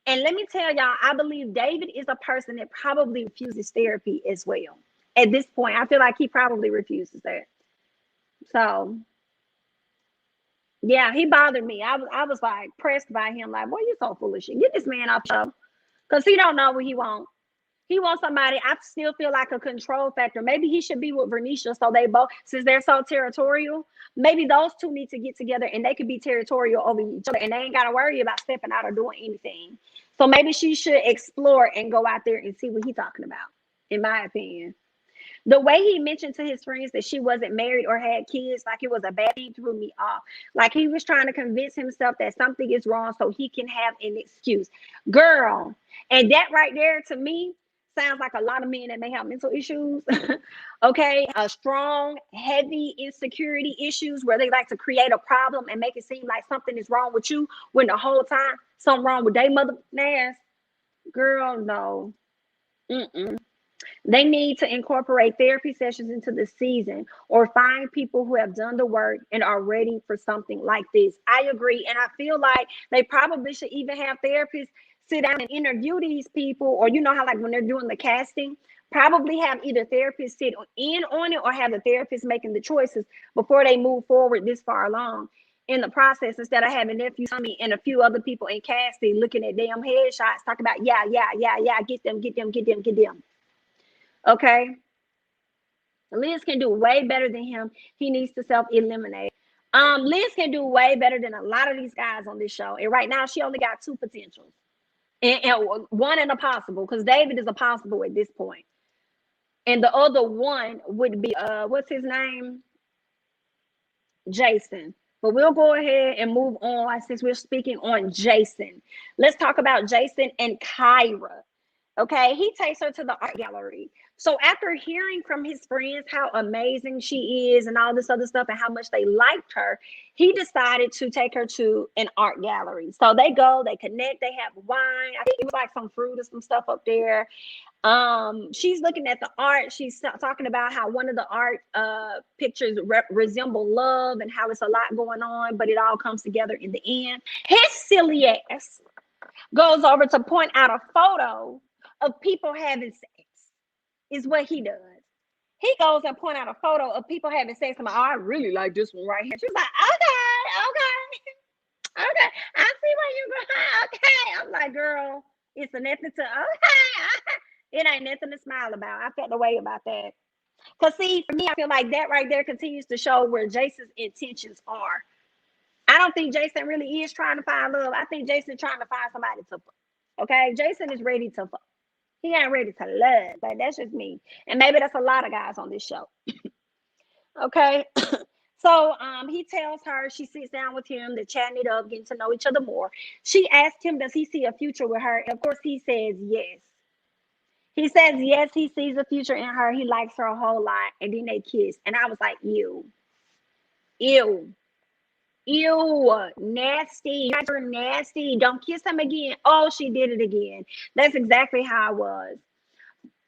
And let me tell y'all, I believe David is a person that probably refuses therapy as well. At this point, I feel like he probably refuses that. So, yeah, he bothered me. I was like pressed by him, like, boy, you're so foolish. Get this man off the show. Because he don't know what he wants. He wants somebody. I still feel like a control factor. Maybe he should be with Vernisha, so they both, since they're so territorial, maybe those two need to get together and they could be territorial over each other and they ain't got to worry about stepping out or doing anything. So maybe she should explore and go out there and see what he's talking about, in my opinion. The way he mentioned to his friends that she wasn't married or had kids, like it was a bad thing, threw me off. Like he was trying to convince himself that something is wrong so he can have an excuse. Girl, and that right there to me, Sounds like a lot of men that may have mental issues. Okay, a strong, heavy insecurity issues where they like to create a problem and make it seem like something is wrong with you when the whole time something wrong with their mother ass. Girl, no. Mm-mm. They need to incorporate therapy sessions into the season or find people who have done the work and are ready for something like this. I agree. And I feel like they probably should even have therapists sit down and interview these people, or you know how like when they're doing the casting, probably have either therapists sit in on it or have the therapist making the choices before they move forward this far along in the process, instead of having nephew Tommy and a few other people in casting looking at damn headshots talking about yeah, get them, get them, get them, get them. Okay. Liz can do way better than him. He needs to self-eliminate. Liz can do way better than a lot of these guys on this show. And right now she only got two potentials. And one in a possible, because David is a possible at this point. And the other one would be what's his name? Jason. But we'll go ahead and move on since we're speaking on Jason. Let's talk about Jason and Kyra. Okay, he takes her to the art gallery. So after hearing from his friends how amazing she is and all this other stuff and how much they liked her, he decided to take her to an art gallery. So they go, they connect, they have wine. I think it was like some fruit or some stuff up there. She's looking at the art. She's talking about how one of the art pictures resemble love and how it's a lot going on, but it all comes together in the end. His silly ass goes over to point out a photo of people having sex, is what he does. He goes and point out a photo of people having sex. I'm like, oh, I really like this one right here. She's like, okay, I see where you're going. Okay, I'm like, girl, it's a nothing to it ain't nothing to smile about. I felt the way about that. Because see, for me, I feel like that right there continues to show where Jason's intentions are. I don't think Jason really is trying to find love. I think Jason's trying to find somebody to fuck. Okay, Jason is ready to fuck. He ain't ready to love, but that's just me. And maybe that's a lot of guys on this show. Okay. So he tells her, she sits down with him, they're chatting it up, getting to know each other more. She asks him, does he see a future with her? And of course, he says yes. He says yes, he sees a future in her. He likes her a whole lot. And then they kiss. And I was like, ew. Ew. Ew, nasty. You're nasty. Don't kiss him again. Oh, she did it again. That's exactly how I was.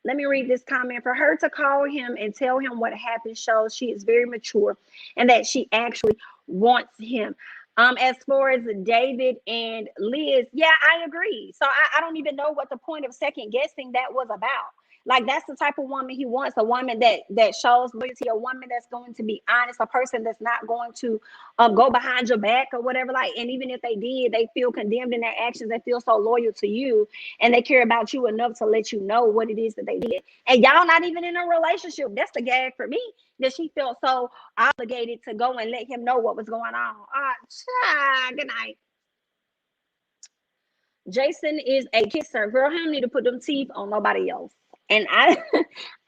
Let me read this comment. For her to call him and tell him what happened shows she is very mature and that she actually wants him. As far as David and Liz, yeah, I agree. So I don't even know what the point of second guessing that was about. Like, that's the type of woman he wants, a woman that shows loyalty, a woman that's going to be honest, a person that's not going to go behind your back or whatever. Like, and even if they did, they feel condemned in their actions. They feel so loyal to you and they care about you enough to let you know what it is that they did. And y'all not even in a relationship. That's the gag for me, that she felt so obligated to go and let him know what was going on. Good night. Jason is a kisser. Girl, he don't need to put them teeth on nobody else. And I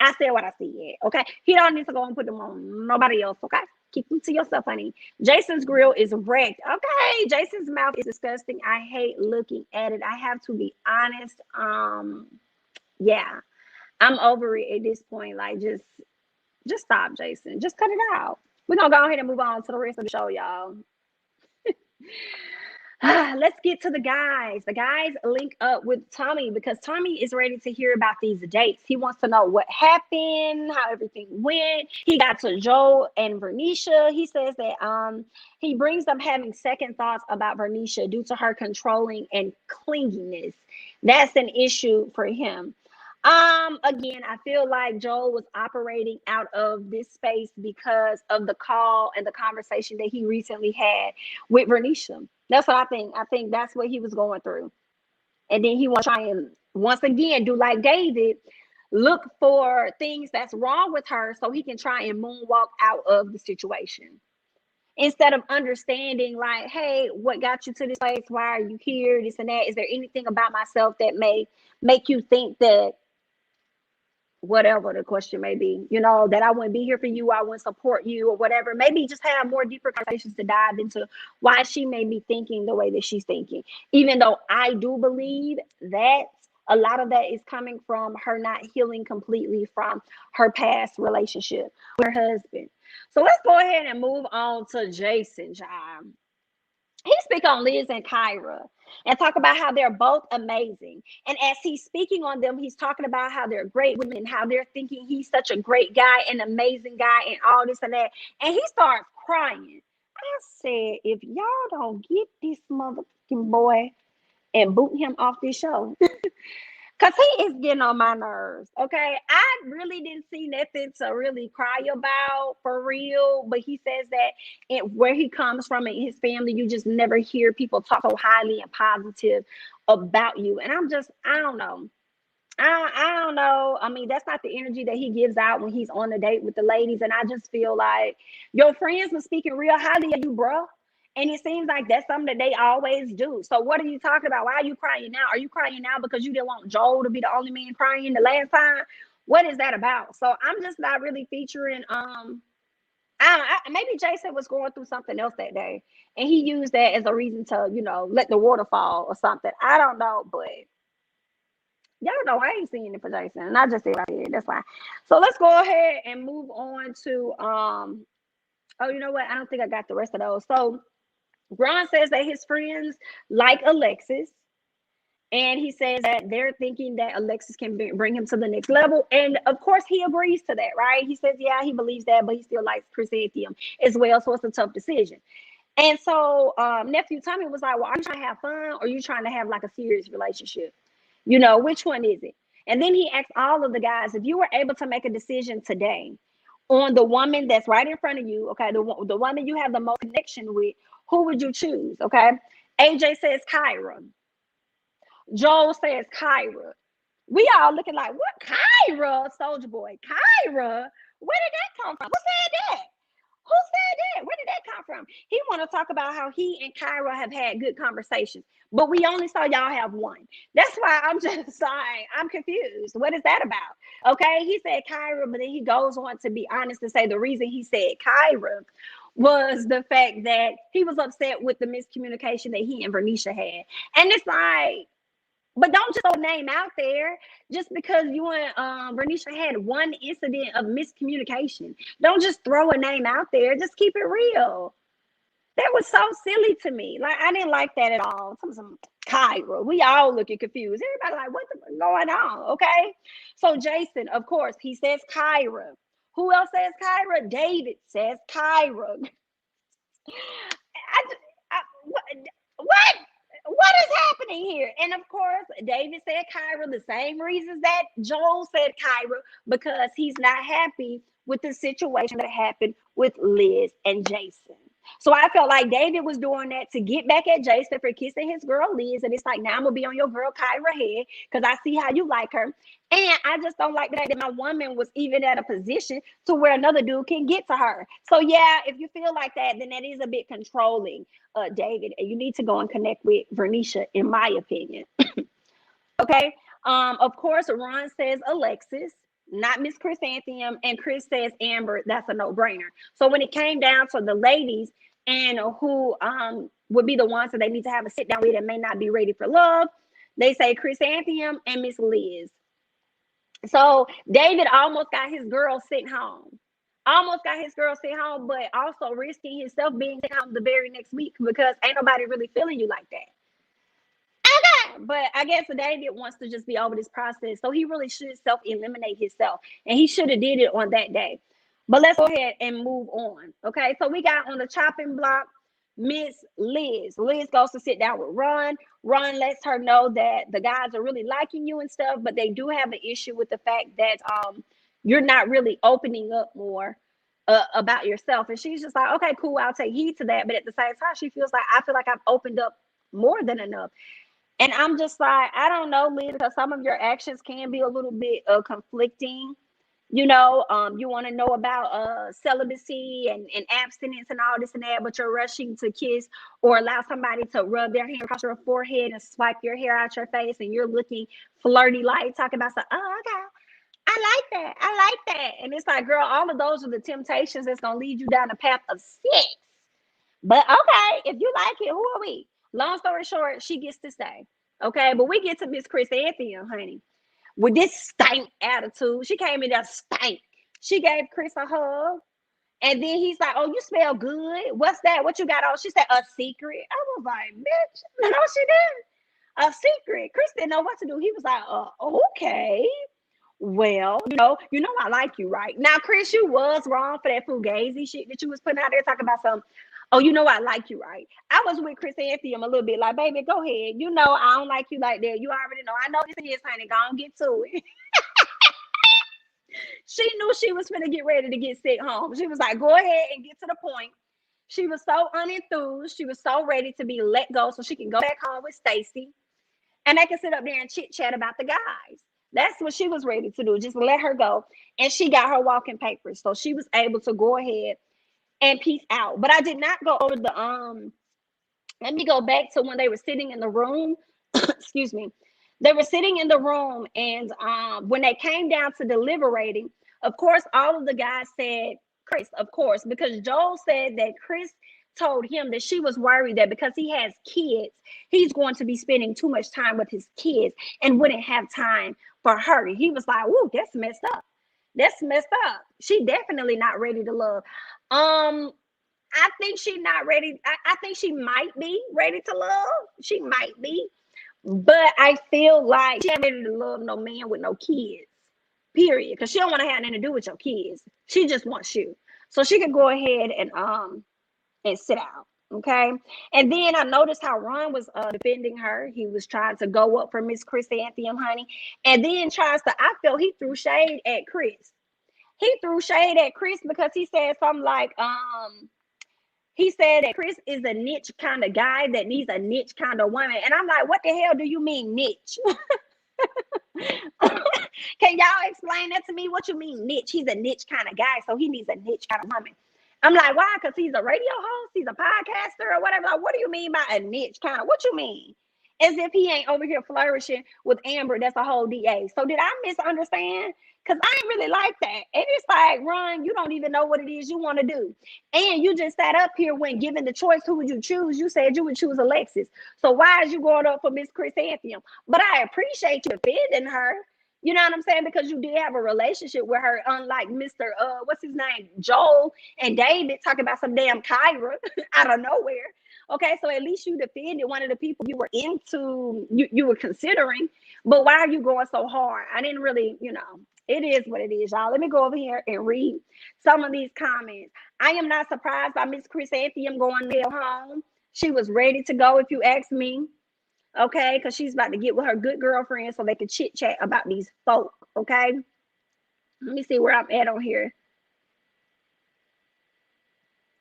I said what I said, okay? He don't need to go and put them on nobody else, okay? Keep them to yourself, honey. Jason's grill is wrecked. Okay, Jason's mouth is disgusting. I hate looking at it. I have to be honest. Yeah, I'm over it at this point. Like, just stop, Jason. Just cut it out. We're gonna go ahead and move on to the rest of the show, y'all. Let's get to the guys. The guys link up with Tommy because Tommy is ready to hear about these dates. He wants to know what happened, how everything went. He got to Joe and Vernisha. He says that he brings up having second thoughts about Vernisha due to her controlling and clinginess. That's an issue for him. Again, I feel like Joel was operating out of this space because of the call and the conversation that he recently had with Vernisha. That's what I think. I think that's what he was going through. And then he wants to try and once again do like David, look for things that's wrong with her so he can try and moonwalk out of the situation. Instead of understanding, like, hey, what got you to this place? Why are you here? This and that. Is there anything about myself that may make you think that whatever the question may be, that I wouldn't be here for you, I wouldn't support you or whatever. Maybe just have more deeper conversations to dive into why she may be thinking the way that she's thinking. Even though I do believe that A lot of that is coming from her not healing completely from her past relationship with her husband. So let's go ahead and move on to Jason, John. He speak on Liz and Kyra and talk about how they're both amazing. And as he's speaking on them, he's talking about how they're great women, how they're thinking he's such a great guy, an amazing guy, and all this and that. And he starts crying. I said, if y'all don't get this motherfucking boy and boot him off this show, because he is getting on my nerves, okay? I really didn't see nothing to really cry about for real, but he says that where he comes from and his family, you just never hear people talk so highly and positive about you. And I don't know. I don't know. I mean, that's not the energy that he gives out when he's on a date with the ladies. And I just feel like your friends were speaking real highly of you, bro. And it seems like that's something that they always do. So what are you talking about? Why are you crying now? Are you crying now because you didn't want Joel to be the only man crying the last time? What is that about? So I'm just not really featuring. Maybe Jason was going through something else that day, and he used that as a reason to, let the water fall or something. I don't know, but y'all know I ain't seeing it for Jason, and I just said what I said. That's fine. So let's go ahead and move on to Oh, you know what? I don't think I got the rest of those. So Ron says that his friends like Alexis, and he says that they're thinking that Alexis can bring him to the next level. And of course, he agrees to that, right? He says, yeah, he believes that, but he still likes Chrysanthemum as well. So it's a tough decision. And so nephew Tommy was like, well, are you trying to have fun or are you trying to have like a serious relationship? Which one is it? And then he asked all of the guys, if you were able to make a decision today on the woman that's right in front of you, okay, the woman you have the most connection with, who would you choose? Okay. AJ says Kyra. Joel says Kyra. We all looking like, what? Kyra? Soldier Boy. Kyra? Where did that come from? Who said that? Who said that? Where did that come from? He want to talk about how he and Kyra have had good conversations, but we only saw y'all have one. That's why I'm just saying, I'm confused. What is that about? Okay, he said Kyra, but then he goes on to be honest to say the reason he said Kyra was the fact that he was upset with the miscommunication that he and Vernisha had. And it's like, but don't just throw a name out there just because you and Vernisha had one incident of miscommunication. Don't just throw a name out there. Just keep it real. That was so silly to me. Like, I didn't like that at all. Some Kyra. We all looking confused. Everybody like, what the going on? Okay. So Jason, of course, he says Kyra. Who else says Kyra? David says Kyra. What? What is happening here? And of course, David said Kyra, the same reasons that Joel said Kyra, because he's not happy with the situation that happened with Liz and Jason. So I felt like David was doing that to get back at Jason for kissing his girl Liz. And it's like, now I'm going to be on your girl Kyra head because I see how you like her. And I just don't like the fact that my woman was even at a position to where another dude can get to her. So yeah, if you feel like that, then that is a bit controlling, David. And you need to go and connect with Vernisha, in my opinion. Okay. Of course, Ron says Alexis, not Miss Chrysanthemum, and Chris says Amber. That's a no-brainer. So when it came down to the ladies and who would be the ones that they need to have a sit down with and may not be ready for love, they say Chrysanthemum and Miss Liz. So David almost got his girl sent home. Almost got his girl sent home, but also risking himself being sent home the very next week because ain't nobody really feeling you like that. But I guess David wants to just be over this process. So he really should self-eliminate himself. And he should have did it on that day. But let's go ahead and move on. Okay, so we got on the chopping block, Miss Liz. Liz goes to sit down with Ron. Ron lets her know that the guys are really liking you and stuff, but they do have an issue with the fact that you're not really opening up more about yourself. And she's just like, okay, cool, I'll take heed to that. But at the same time, she feels like, I feel like I've opened up more than enough. And I'm just like, I don't know, Liz, because some of your actions can be a little bit conflicting. You want to know about celibacy and abstinence and all this and that, but you're rushing to kiss or allow somebody to rub their hand across your forehead and swipe your hair out your face, and you're looking flirty like talking about something. Oh, okay. I like that. I like that. And it's like, girl, all of those are the temptations that's going to lead you down the path of sex. But okay, if you like it, who are we? Long story short, she gets to stay. Okay, but we get to Miss Chrysanthemum, honey, with this stank attitude. She came in there stank. She gave Chris a hug. And then he's like, "Oh, you smell good. What's that? What you got on?" She said, "A secret." I was like, "Bitch, no, she didn't. A secret." Chris didn't know what to do. He was like, "Okay, well, I like you, right?" Now, Chris, you was wrong for that fugazi shit that you was putting out there talking about some. Oh, I like you, right? I was with Chris Anthony a little bit, like, baby, go ahead. I don't like you like that. You already know. I know this is, honey. Go on, get to it. She knew she was finna get ready to get sent home. She was like, "Go ahead and get to the point." She was so unenthused. She was so ready to be let go so she can go back home with Stacy and they can sit up there and chit chat about the guys. That's what she was ready to do, just let her go. And she got her walking papers. So she was able to go ahead and peace out. But I did not go over let me go back to when they were sitting in the room. Excuse me. They were sitting in the room, and when they came down to deliberating, of course, all of the guys said Chris, of course, because Joel said that Chris told him that she was worried that because he has kids, he's going to be spending too much time with his kids and wouldn't have time for her. He was like, "Whoa, that's messed up. That's messed up. She definitely not ready to love." I think she's not ready. I think she might be ready to love. She might be. But I feel like she ain't ready to love no man with no kids, period. Because she don't want to have nothing to do with your kids. She just wants you. So she could go ahead and sit out. Okay. And then I noticed how Ron was defending her. He was trying to go up for Miss Chrysanthemum, honey. And then I felt he threw shade at Chris. He threw shade at Chris because he said something like, he said that Chris is a niche kind of guy that needs a niche kind of woman. And I'm like, what the hell do you mean niche? Can y'all explain that to me? What you mean niche? He's a niche kind of guy, so he needs a niche kind of woman. I'm like, why? Because he's a radio host, he's a podcaster or whatever. Like, what do you mean by a niche kind of? What you mean? As if he ain't over here flourishing with Amber, that's a whole DA. So did I misunderstand? Because I ain't really like that. And it's like, Ron, you don't even know what it is you want to do. And you just sat up here when given the choice, who would you choose? You said you would choose Alexis. So why is you going up for Miss Chrysanthemum? But I appreciate you defending her. You know what I'm saying? Because you did have a relationship with her, unlike Mr. What's his name? Joel and David talking about some damn Kyra out of nowhere. Okay, so at least you defended one of the people you were into, you were considering. But why are you going so hard? I didn't really, it is what it is, y'all. Let me go over here and read some of these comments. I am not surprised by Miss Chrysanthemum going to home. She was ready to go, if you ask me. Okay, because she's about to get with her good girlfriend so they can chit chat about these folk. Okay, let me see where I'm at on here.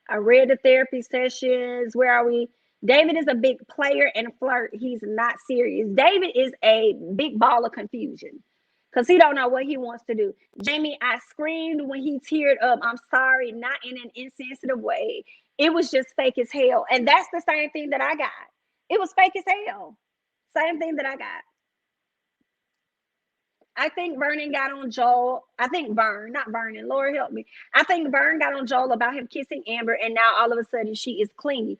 I read the therapy sessions. Where are we? David is a big player and flirt. He's not serious. David is a big ball of confusion because he don't know what he wants to do. Jamie, I screamed when he teared up. I'm sorry, not in an insensitive way. It was just fake as hell. And that's the same thing that I got. It was fake as hell. Same thing that I got. I think Vernon got on Joel. I think not Vernon. Lord help me. I think Vern got on Joel about him kissing Amber, and now all of a sudden she is clingy.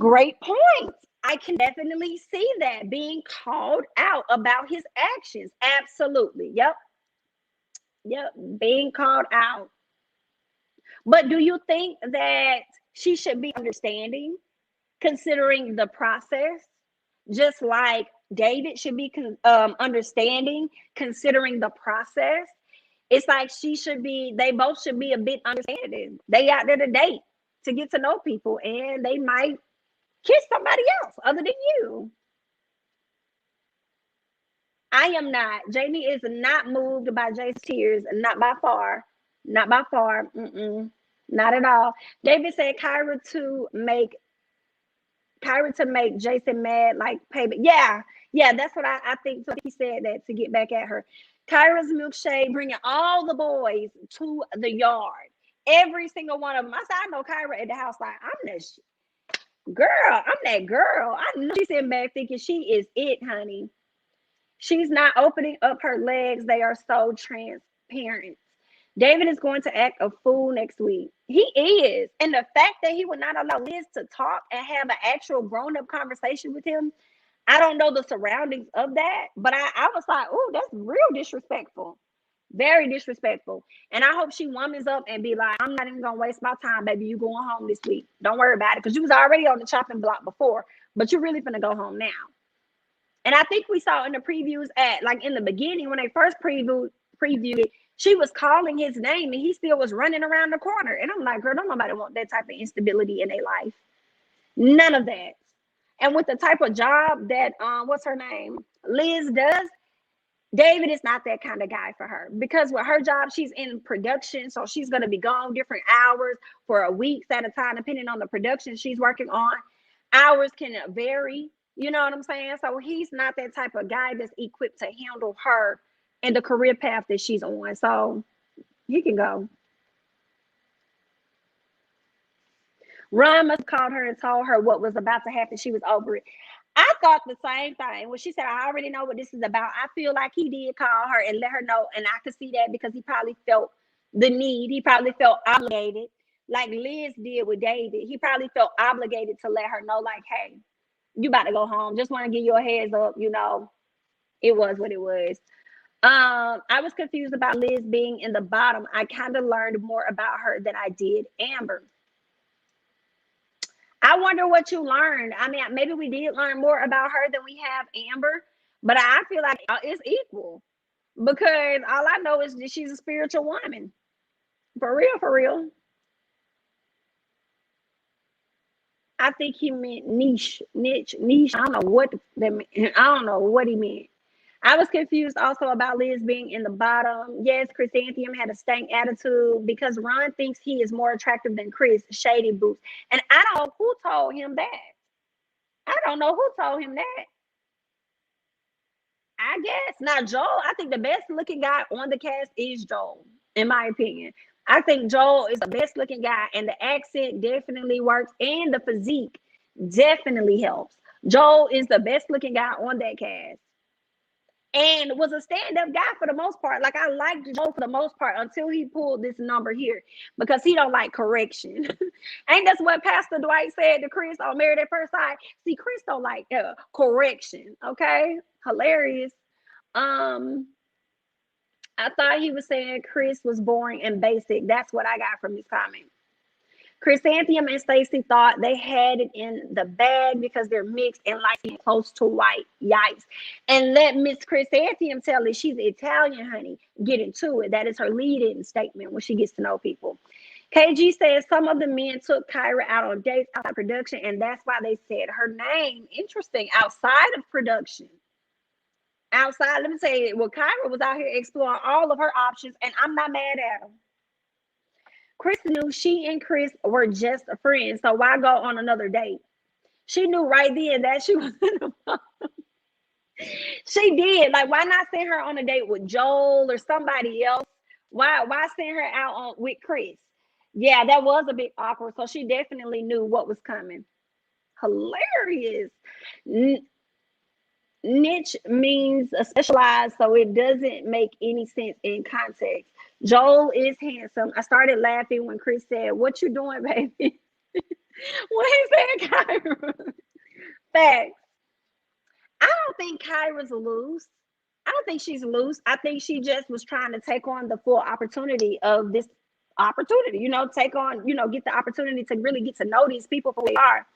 Great point. I can definitely see that being called out about his actions. Absolutely. Yep. Being called out. But do you think that she should be understanding, considering the process? Just like David should be understanding, considering the process. It's like they both should be a bit understanding. They out there to date, to get to know people, and they might kiss somebody else other than you. I am not. Jamie is not moved by Jay's tears, not by far. Not by far. Not at all. David said Kyra to make Jason mad, like payment. Yeah, that's what I think. So he said that to get back at her. Kyra's milkshake bringing all the boys to the yard. Every single one of them. I said, I know Kyra at the house. Like, I'm that girl. I'm that girl. I know she's sitting back thinking she is it, honey. She's not opening up her legs. They are so transparent. David is going to act a fool next week. He is. And the fact that he would not allow Liz to talk and have an actual grown-up conversation with him, I don't know the surroundings of that, but I was like, oh, that's real disrespectful. Very disrespectful. And I hope she womans up and be like, I'm not even gonna waste my time, baby. You going home this week. Don't worry about it. Because you was already on the chopping block before, but you're really gonna go home now. And I think we saw in the previews at like in the beginning when they first previewed it, she was calling his name and he still was running around the corner. And I'm like, girl, don't nobody want that type of instability in their life. None of that. And with the type of job that what's her name? Liz does, David is not that kind of guy for her because with her job, she's in production. So she's going to be gone different hours for a week at a time, depending on the production she's working on. Hours can vary. You know what I'm saying? So he's not that type of guy that's equipped to handle her and the career path that she's on. So he can go. Ron must have called her and told her what was about to happen. She was over it. I thought the same thing. When she said, I already know what this is about, I feel like he did call her and let her know. And I could see that because he probably felt the need. He probably felt obligated, like Liz did with David. He probably felt obligated to let her know, like, hey, you about to go home. Just want to give you a heads up. You know, it was what it was. I was confused about Liz being in the bottom. I kind of learned more about her than I did Amber. I wonder what you learned. I mean, maybe we did learn more about her than we have Amber, but I feel like it's equal because all I know is that she's a spiritual woman. For real, for real. I think he meant niche. I don't know what that meant. I don't know what he meant. I was confused also about Liz being in the bottom. Yes, Chrysanthemum had a stank attitude because Ron thinks he is more attractive than Chris, Shady Boots. And I don't know who told him that. I don't know who told him that. I guess. Now, Joel, I think the best looking guy on the cast is Joel, in my opinion. I think Joel is the best looking guy, and the accent definitely works, and the physique definitely helps. Joel is the best looking guy on that cast and was a stand-up guy for the most part. Like I liked Joe for the most part until he pulled this number here because he don't like correction. Ain't that's what Pastor Dwight said to Chris on Married at First Sight? See, Chris don't like correction. Okay, hilarious. Um, I thought he was saying Chris was boring and basic. That's what I got from his comment. Chrysanthemum and Stacy thought they had it in the bag because they're mixed and light and close to white. Yikes. And let Miss Chrysanthemum tell it she's Italian, honey. Get into it. That is her lead-in statement when she gets to know people. KG says some of the men took Kyra out on dates outside production, and that's why they said her name. Interesting. Outside of production. Outside, let me tell you, well, Kyra was out here exploring all of her options, and I'm not mad at her. Chris knew she and Chris were just friends, so why go on another date? She knew right then that she was in the She did. Like, why not send her on a date with Joel or somebody else? Why send her out on with Chris? Yeah, that was a bit awkward. So she definitely knew what was coming. Hilarious. Niche means a specialized, so it doesn't make any sense in context. Joel is handsome. I started laughing when Chris said, "What you doing, baby?" When he said Kyra. Facts. I don't think Kyra's loose. I don't think she's loose. I think she just was trying to take on the full opportunity of this opportunity, take on, get the opportunity to really get to know these people for who they are,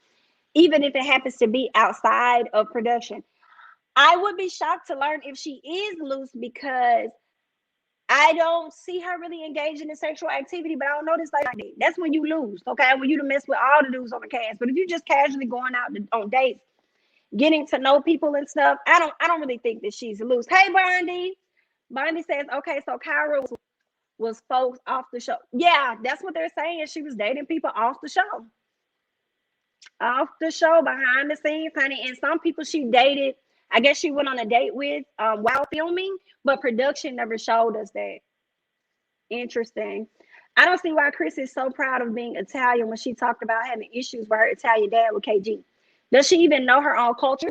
even if it happens to be outside of production. I would be shocked to learn if she is loose because I don't see her really engaging in sexual activity, but I don't notice like that. That's when you lose, okay? When you mess with all the dudes on the cast. But if you just casually going out on dates, getting to know people and stuff, I don't really think that she's loose. Hey, Bondi. Bondi says, okay, so Kyra was folks off the show. Yeah, that's what they're saying. She was dating people off the show. Off the show, behind the scenes, honey. And some people she dated, I guess she went on a date with while filming, but production never showed us that. Interesting. I don't see why Chris is so proud of being Italian when she talked about having issues with her Italian dad with KG. Does she even know her own culture?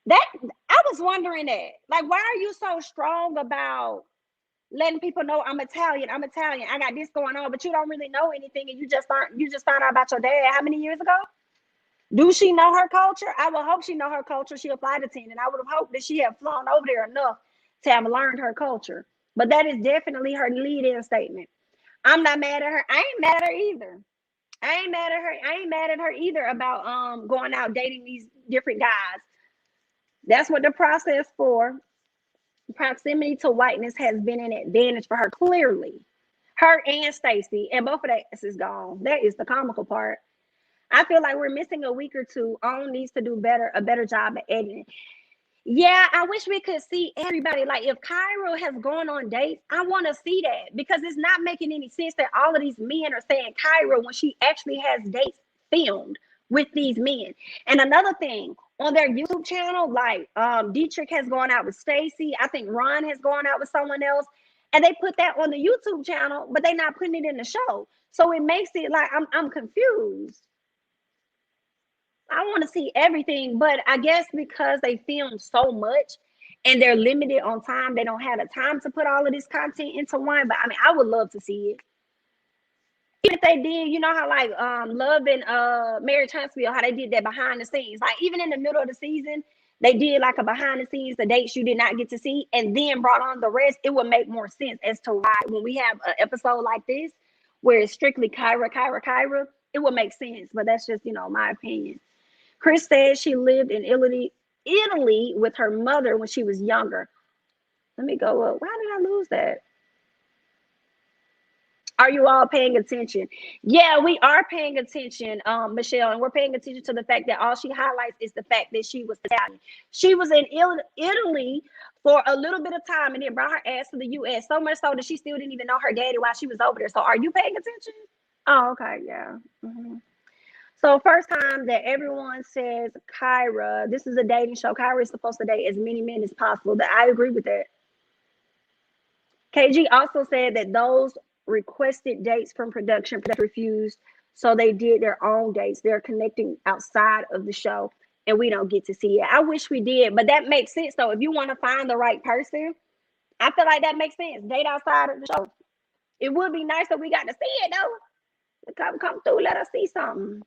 That I was wondering that. Like, why are you so strong about letting people know I'm Italian? I'm Italian. I got this going on, but you don't really know anything, and you just found out about your dad how many years ago? Do she know her culture? I would hope she know her culture. She a flight attendant. I would have hoped that she had flown over there enough to have learned her culture. But that is definitely her lead-in statement. I'm not mad at her. I ain't mad at her either. I ain't mad at her. I ain't mad at her either about going out dating these different guys. That's what the process for. Proximity to whiteness has been an advantage for her, clearly. Her and Stacy, and both of that is gone. That is the comical part. I feel like we're missing a week or two. On needs to do a better job at editing. Yeah, I wish we could see everybody. Like if Kyra has gone on dates, I want to see that because it's not making any sense that all of these men are saying Kyra when she actually has dates filmed with these men. And another thing, on their YouTube channel, like Dietrich has gone out with Stacy. I think Ron has gone out with someone else. And they put that on the YouTube channel, but they're not putting it in the show. So it makes it like I'm confused. I want to see everything, but I guess because they film so much and they're limited on time, they don't have the time to put all of this content into one. But I mean, I would love to see it. Even if they did, you know how like Love and Mary Huntsville, how they did that behind the scenes. Like even in the middle of the season, they did like a behind the scenes, the dates you did not get to see, and then brought on the rest. It would make more sense as to why when we have an episode like this, where it's strictly Kyra, it would make sense. But that's just, my opinion. Chris says she lived in Italy with her mother when she was younger. Let me go up. Why did I lose that? Are you all paying attention? Yeah, we are paying attention, Michelle, and we're paying attention to the fact that all she highlights is the fact that she was Italian. She was in Italy for a little bit of time and then brought her ass to the U.S. So much so that she still didn't even know her daddy while she was over there. So are you paying attention? Oh, okay, yeah. So first time that everyone says Kyra, this is a dating show. Kyra is supposed to date as many men as possible. I agree with that. KG also said that those requested dates from production refused, so they did their own dates. They're connecting outside of the show, and we don't get to see it. I wish we did, but that makes sense though. If you want to find the right person, I feel like that makes sense. Date outside of the show. It would be nice if we got to see it though. Come through, let us see something.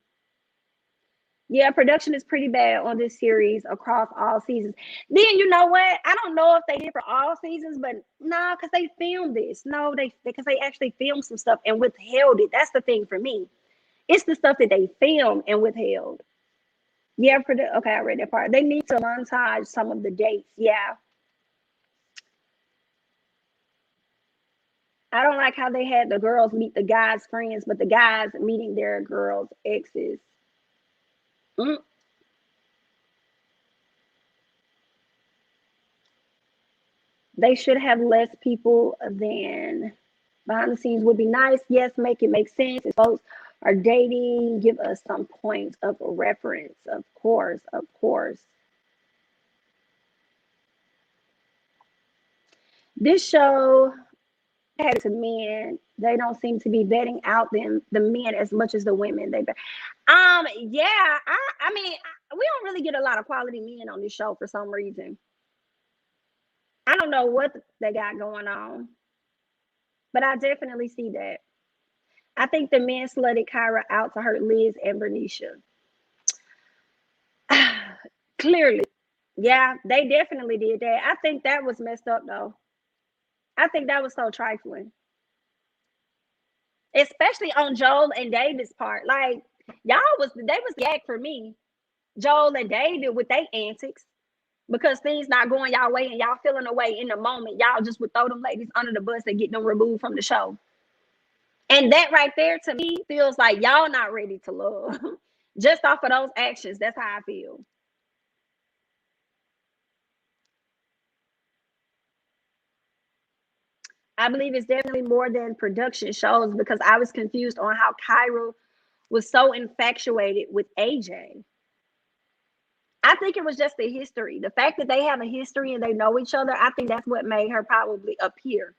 Yeah, production is pretty bad on this series across all seasons. Then you know what? I don't know if they did for all seasons, but no, because they filmed this. No, because they actually filmed some stuff and withheld it. That's the thing for me. It's the stuff that they filmed and withheld. Yeah, okay, I read that part. They need to montage some of the dates. Yeah. I don't like how they had the girls meet the guys' friends, but the guys meeting their girls' exes. They should have less people than behind the scenes would be nice. Yes, make it make sense. If folks are dating, give us some point of reference. Of course, of course. This show had to men. They don't seem to be vetting out the men as much as the women. Yeah. I mean, we don't really get a lot of quality men on this show for some reason. I don't know what they got going on, but I definitely see that. I think the men slutted Kyra out to hurt Liz and Bernicia. Clearly. Yeah, they definitely did that. I think that was messed up though. I think that was so trifling. Especially on Joel and David's part. Like, they was the act for me. Joel and David with their antics. Because things not going y'all way and y'all feeling away in the moment. Y'all just would throw them ladies under the bus and get them removed from the show. And that right there to me feels like y'all not ready to love. Just off of those actions, that's how I feel. I believe it's definitely more than production shows because I was confused on how Kyra was so infatuated with AJ. I think it was just the history. The fact that they have a history and they know each other, I think that's what made her probably appear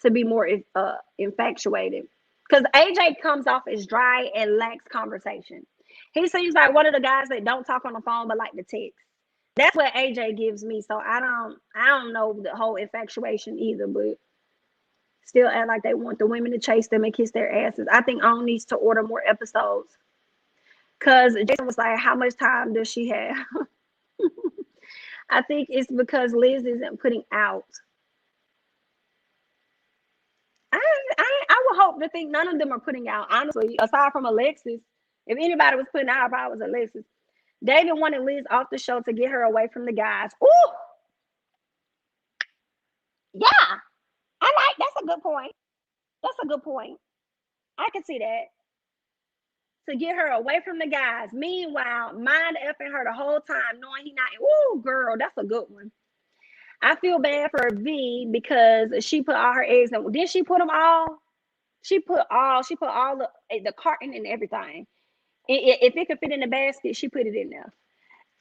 to be more infatuated. Because AJ comes off as dry and lacks conversation. He seems like one of the guys that don't talk on the phone but like to text. That's what AJ gives me. So I don't know the whole infatuation either, but still act like they want the women to chase them and kiss their asses. I think OWN needs to order more episodes. Because Jason was like, how much time does she have? I think it's because Liz isn't putting out. I would hope to think none of them are putting out, honestly, aside from Alexis. If anybody was putting out, probably was Alexis. David wanted Liz off the show to get her away from the guys. Ooh, yeah, that's a good point. That's a good point. I can see that. To get her away from the guys. Meanwhile, mind effing her the whole time, knowing he not. Ooh, girl, that's a good one. I feel bad for V because she put all her eggs in. Did she put them all? She put all the carton and everything. If it could fit in the basket, she put it in there.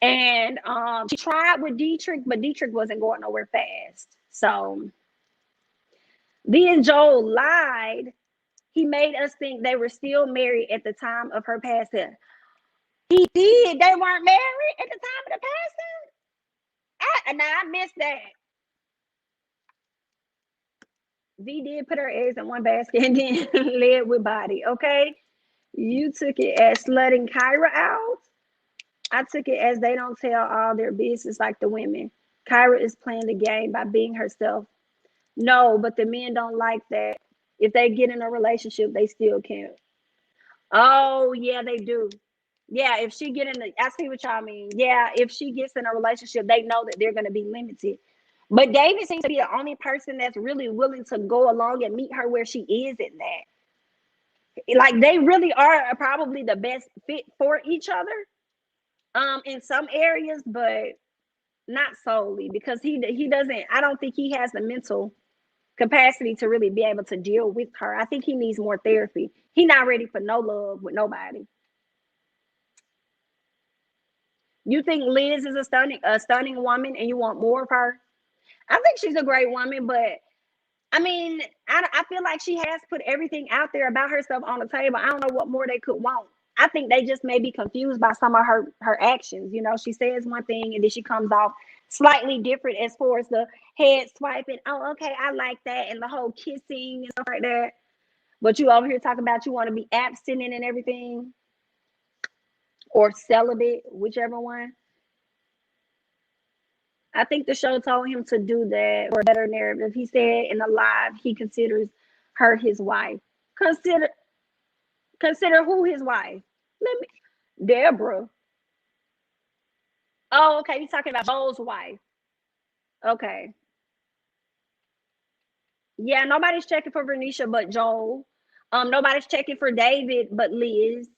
And she tried with Dietrich, but Dietrich wasn't going nowhere fast. So V and Joel lied. He made us think they were still married at the time of her passing. He did. They weren't married at the time of the passing. I missed that. V did put her eggs in one basket and then led with body. Okay, you took it as slutting Kyra out. I took it as they don't tell all their business like the women. Kyra is playing the game by being herself. No, but the men don't like that. If they get in a relationship, they still can't. Oh, yeah, they do. Yeah, if she get in the, I see what y'all mean. Yeah, if she gets in a relationship, they know that they're going to be limited. But David seems to be the only person that's really willing to go along and meet her where she is in that. Like they really are probably the best fit for each other, in some areas, but not solely because he doesn't. I don't think he has the mental capacity to really be able to deal with her. I think he needs more therapy. He's not ready for no love with nobody. You think Liz is a stunning woman and you want more of her? I think she's a great woman, but I mean, I feel like she has put everything out there about herself on the table. I don't know what more they could want. I think they just may be confused by some of her actions. You know, she says one thing and then she comes off slightly different as far as the head swiping. Oh, okay, I like that, and the whole kissing and stuff like that. But you over here talking about you want to be abstinent and everything, or celibate, whichever one. I think the show told him to do that for a better narrative. He said in a live he considers her his wife. Consider who his wife? Let me Deborah. Oh, okay. You're talking about Joel's wife. Okay. Yeah, nobody's checking for Vernisha but Joel. Nobody's checking for David but Liz.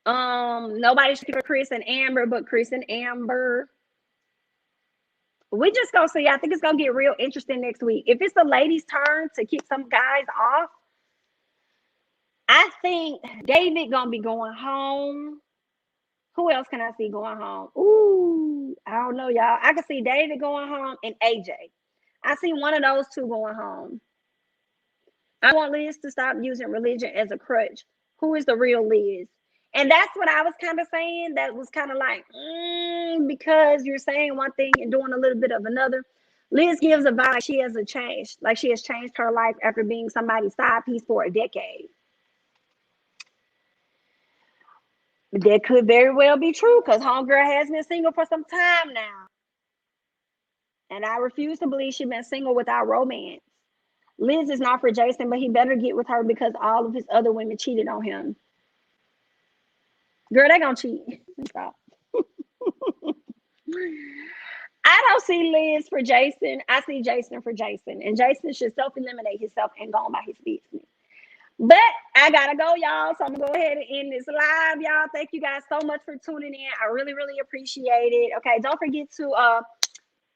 Nobody's checking for Chris and Amber but Chris and Amber. We just gonna see. I think it's gonna get real interesting next week. If it's the ladies' turn to kick some guys off, I think David gonna be going home. Who else can I see going home? Ooh, I don't know, y'all. I can see David going home and AJ. I see one of those two going home. I want Liz to stop using religion as a crutch. Who is the real Liz? And that's what I was kind of saying. That was kind of like, because you're saying one thing and doing a little bit of another. Liz gives a vibe like she has like she has changed her life after being somebody's side piece for a decade. That could very well be true because Homegirl has been single for some time now. And I refuse to believe she's been single without romance. Liz is not for Jason, but he better get with her because all of his other women cheated on him. Girl, they gonna cheat. Stop. I don't see Liz for Jason. I see Jason for Jason. And Jason should self-eliminate himself and go on by his business. But I gotta go, y'all. So I'm gonna go ahead and end this live, y'all. Thank you guys so much for tuning in. I really, really appreciate it. Okay, don't forget to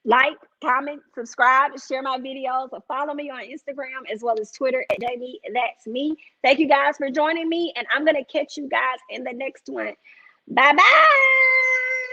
like, comment, subscribe, share my videos, or follow me on Instagram as well as Twitter at jamithatsme. Thank you guys for joining me, and I'm gonna catch you guys in the next one. Bye bye.